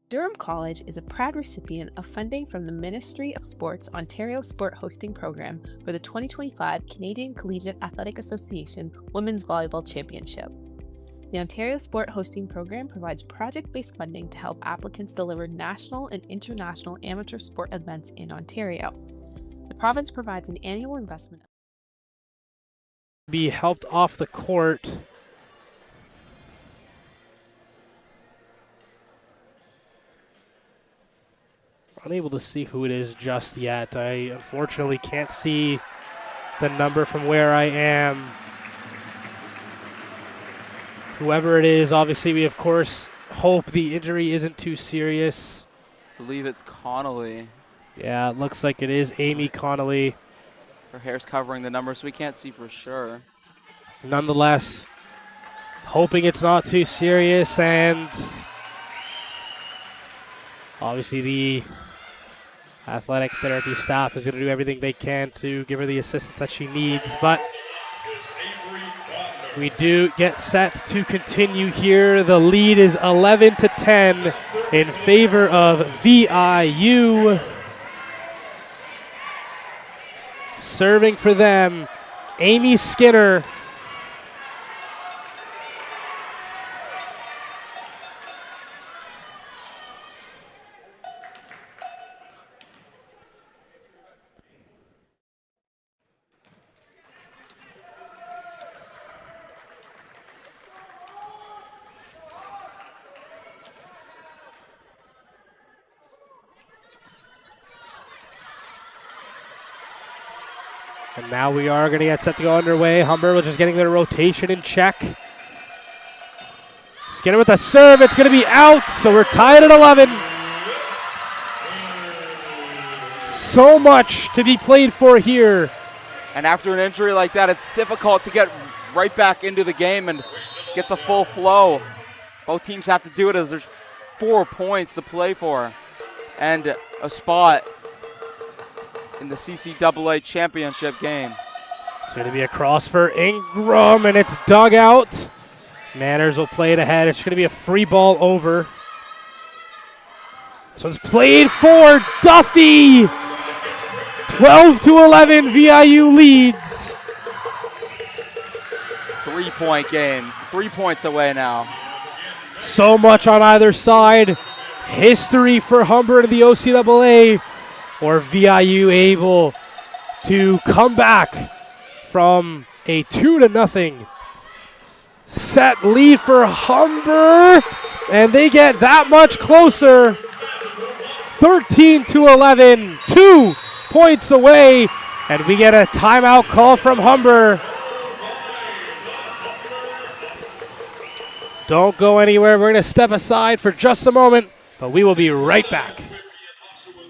Durham College is a proud recipient of funding from the Ministry of Sports Ontario Sport Hosting Program for the 2025 Canadian Collegiate Athletic Association Women's Volleyball Championship. The Ontario Sport Hosting Program provides project-based funding to help applicants deliver national and international amateur sport events in Ontario. The province provides an annual investment. Be helped off the court. Unable to see who it is just yet. I unfortunately can't see the number from where I am. Whoever it is, obviously we of course hope the injury isn't too serious. I believe it's Connolly. Yeah, it looks like it is Amy Connolly. Her hair's covering the number, so we can't see for sure. Nonetheless, hoping it's not too serious, and obviously the athletic therapy staff is going to do everything they can to give her the assistance that she needs, but we do get set to continue here. The lead is 11-10 in favor of VIU. Serving for them, Amy Skinner. And now we are going to get set to go underway. Humber was just getting their rotation in check. Skinner with a serve. It's going to be out, so we're tied at 11. So much to be played for here. And after an injury like that, it's difficult to get right back into the game and get the full flow. Both teams have to do it as there's 4 points to play for and a spot in the CCAA championship game. It's going to be a cross for Ingram, and it's dug out. Manners will play it ahead. It's going to be a free ball over. So it's played for Duffy. 12-11, VIU leads. 3-point game. 3 points away now. So much on either side. History for Humber and the OCAA, or VIU able to come back from a 2-0 set lead for Humber, and they get that much closer. 13-11, 2 points away, and we get a timeout call from Humber. Don't go anywhere. We're going to step aside for just a moment, but we will be right back.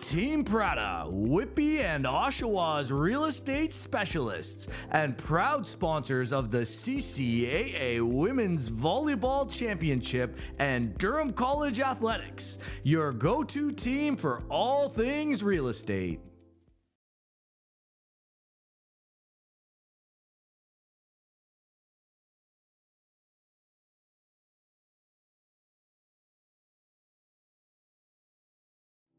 Team Prada, Whippy and Oshawa's real estate specialists and proud sponsors of the CCAA Women's Volleyball Championship and Durham College Athletics, your go-to team for all things real estate.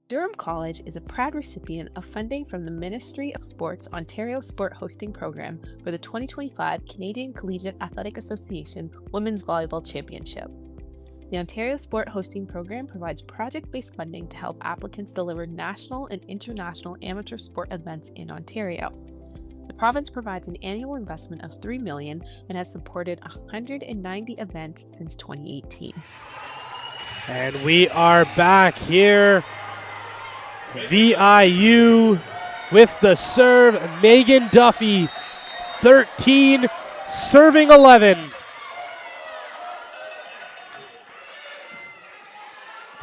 Durham College is a proud recipient of funding from the Ministry of Sports Ontario Sport Hosting Program for the 2025 Canadian Collegiate Athletic Association Women's Volleyball Championship. The Ontario Sport Hosting Program provides project-based funding to help applicants deliver national and international amateur sport events in Ontario. The province provides an annual investment of $3 million and has supported 190 events since 2018. And we are back here. VIU with the serve. Megan Duffy, 13, serving 11.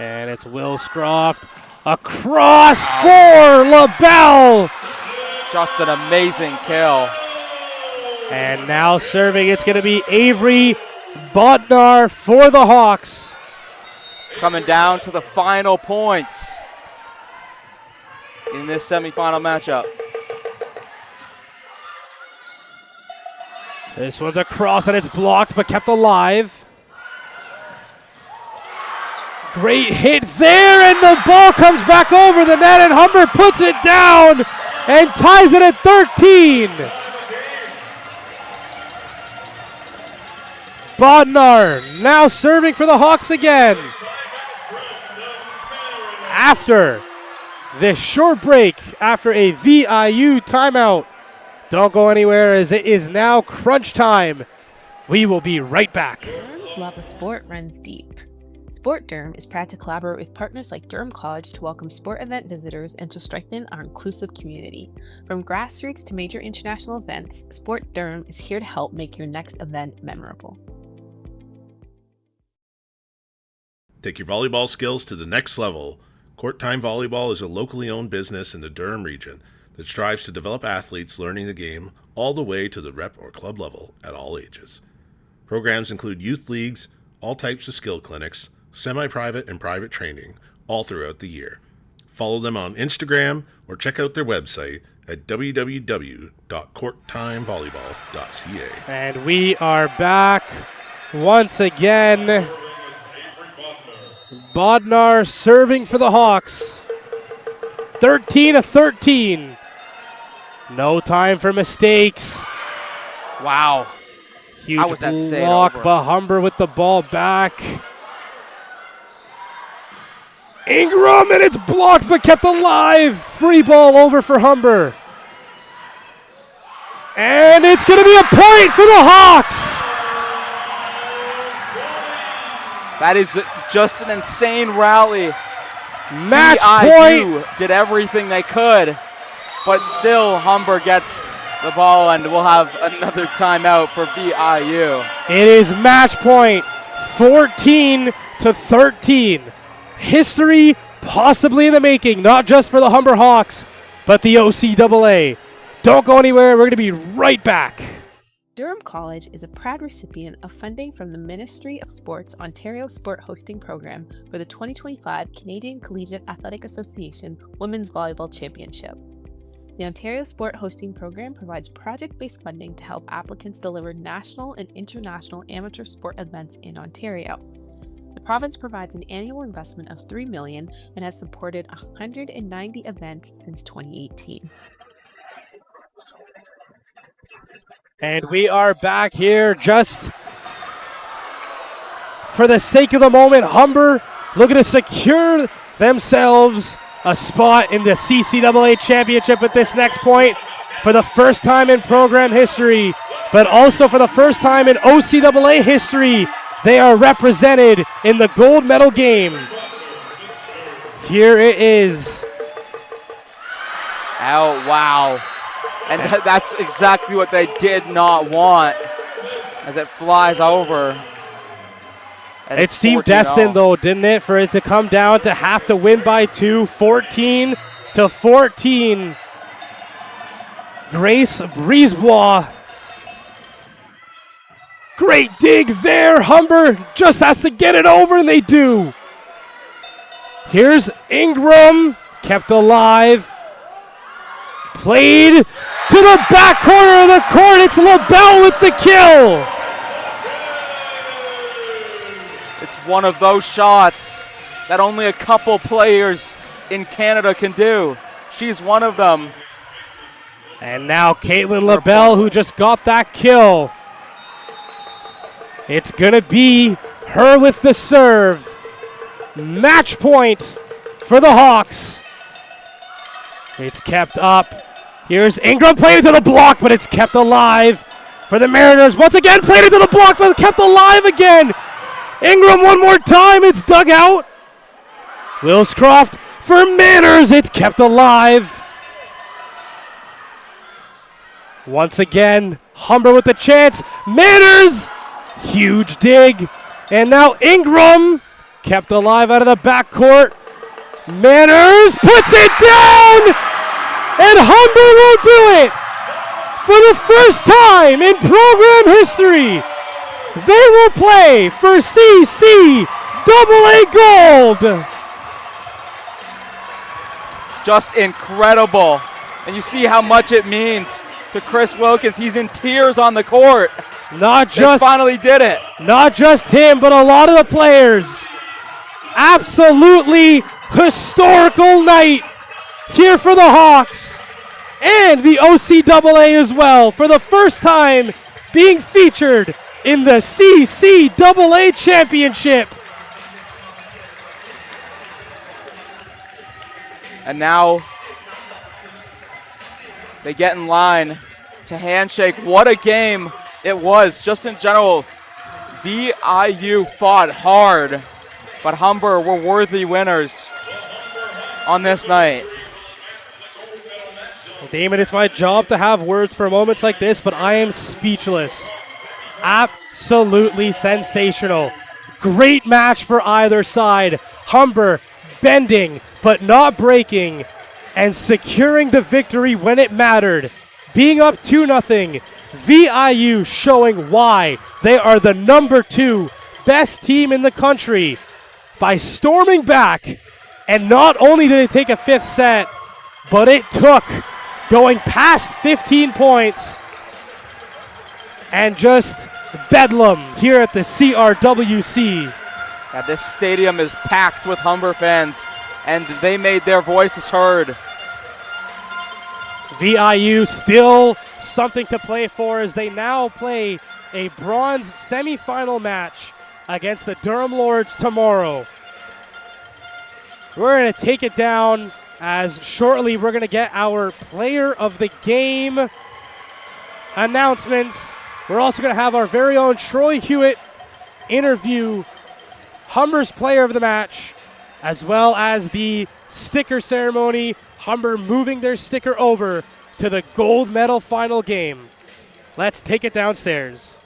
And it's Will Scroft across for LaBelle. Just an amazing kill. And now serving, it's going to be Avery Bodnar for the Hawks. Coming down to the final points in this semifinal matchup. This one's across and it's blocked but kept alive. Great hit there, and the ball comes back over the net, and Humber puts it down and ties it at 13. Bodnar now serving for the Hawks again. After this short break, after a VIU timeout. Don't go anywhere, as it is now crunch time. We will be right back. Durham's love of sport runs deep. Sport Durham is proud to collaborate with partners like Durham College to welcome sport event visitors and to strengthen our inclusive community. From grassroots to major international events, Sport Durham is here to help make your next event memorable. Take your volleyball skills to the next level. Court Time Volleyball is a locally owned business in the Durham region that strives to develop athletes learning the game all the way to the rep or club level at all ages. Programs include youth leagues, all types of skill clinics, semi-private and private training, all throughout the year. Follow them on Instagram or check out their website at www.courttimevolleyball.ca. And we are back once again. Bodnar serving for the Hawks. 13-13. No time for mistakes. Wow. Huge was that save block over? by Humber with the ball back. Ingram, and it's blocked but kept alive. Free ball over for Humber. And it's going to be a point for the Hawks. That is just an insane rally. Match VIU point. did everything they could, but still Humber gets the ball, and we'll have another timeout for VIU. It is match point, 14-13. History possibly in the making, not just for the Humber Hawks, but the OCAA. Don't go anywhere. We're going to be right back. Durham College is a proud recipient of funding from the Ministry of Sports Ontario Sport Hosting Program for the 2025 Canadian Collegiate Athletic Association Women's Volleyball Championship. The Ontario Sport Hosting Program provides project-based funding to help applicants deliver national and international amateur sport events in Ontario. The province provides an annual investment of $3 million and has supported 190 events since 2018. And we are back here just for the sake of the moment. Humber looking to secure themselves a spot in the CCAA championship with this next point for the first time in program history, but also for the first time in OCAA history. They are represented in the gold medal game. Here it is. Oh, wow. And that's exactly what they did not want as it flies over. And It seemed 14-0. destined, though, didn't it, for it to come down to have to win by 2, 14-14. Grace Brisebois. Great dig there. Humber just has to get it over, and they do. Here's Ingram, kept alive. Played to the back corner of the court. It's LaBelle with the kill. It's one of those shots that only a couple players in Canada can do. She's one of them. And now Caitlin LaBelle, who just got that kill. It's going to be her with the serve. Match point for the Hawks. It's kept up. Here's Ingram, played into the block, but it's kept alive for the Mariners. Once again, played into the block, but kept alive again. Ingram one more time, it's dug out. Wilscroft for Manners, it's kept alive. Once again, Humber with the chance. Manners, huge dig. And now Ingram, kept alive out of the backcourt. Manners puts it down, and Humber will do it. For the first time in program history, they will play for CCAA Gold. Just incredible. And you see how much it means to Chris Wilkins. He's in tears on the court. They finally did it. Not just him, but a lot of the players. Absolutely historical night here for the Hawks and the OCAA as well. For the first time being featured in the CCAA championship. And now they get in line to handshake. What a game it was. Just in general, VIU fought hard, but Humber were worthy winners on this night. Damon, it's my job to have words for moments like this, but I am speechless. Absolutely sensational. Great match for either side. Humber bending, but not breaking, and securing the victory when it mattered. Being up 2-0, VIU showing why they are the #2 best team in the country by storming back. And not only did it take a 5th set, but it took going past 15 points and just bedlam here at the CRWC. Yeah, this stadium is packed with Humber fans, and they made their voices heard. VIU still something to play for as they now play a bronze semifinal match against the Durham Lords tomorrow. We're going to take it down as shortly we're going to get our player of the game announcements. We're also going to have our very own Troy Hewitt interview Humber's player of the match, as well as the sticker ceremony. Humber moving their sticker over to the gold medal final game. Let's take it downstairs.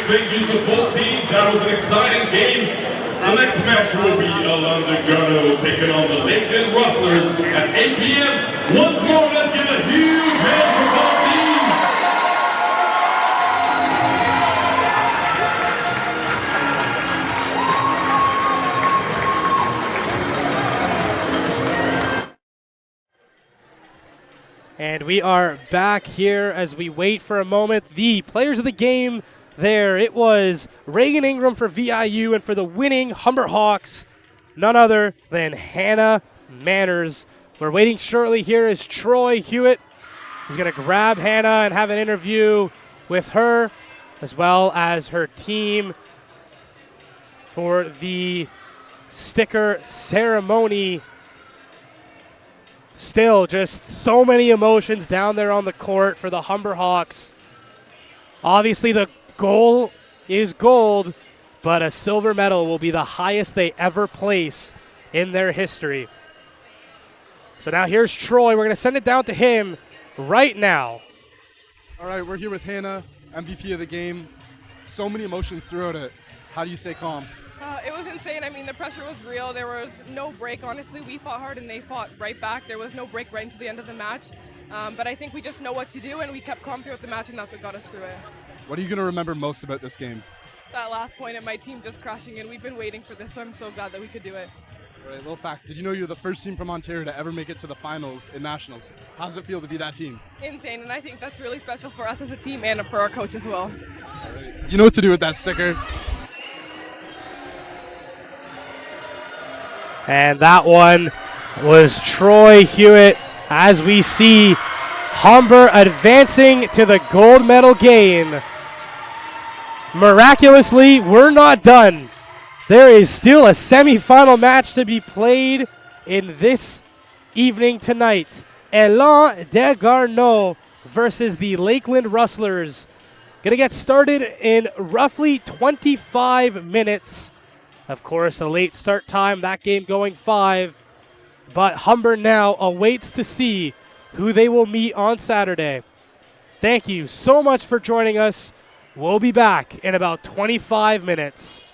big thank you to both teams. That was an exciting game. The next match will be Alandagano taking on the Lakeland Rustlers at 8 p.m. Once more, let's give a huge hand for both teams. And we are back here as we wait for a moment. The players of the game there, it was Reagan Ingram for VIU, and for the winning Humber Hawks, none other than Hannah Manners. We're waiting shortly. Here is Troy Hewitt. He's going to grab Hannah and have an interview with her, as well as her team for the sticker ceremony. Still, just so many emotions down there on the court for the Humber Hawks. Obviously, the goal is gold, but a silver medal will be the highest they ever place in their history. So now here's Troy. We're going to send it down to him right now. All right, we're here with Hannah, MVP of the game. So many emotions throughout it. How do you stay calm? It was insane. I mean, the pressure was real. There was no break. Honestly, we fought hard and they fought right back. There was no break right into the end of the match. But I think we just know what to do, and we kept calm throughout the match, and that's what got us through it. What are you going to remember most about this game? That last point and my team just crashing in. We've been waiting for this, so I'm so glad that we could do it. All right, little fact. Did you know you're the first team from Ontario to ever make it to the finals in nationals? How does it feel to be that team? Insane, and I think that's really special for us as a team and for our coach as well. All right. You know what to do with that sticker. And that one was Troy Hewitt, as we see Humber advancing to the gold medal game. Miraculously, we're not done. There is still a semifinal match to be played in this evening tonight. Elan de Garneau versus the Lakeland Rustlers. Going to get started in roughly 25 minutes. Of course, a late start time, that game going 5. But Humber now awaits to see who they will meet on Saturday. Thank you so much for joining us. We'll be back in about 25 minutes.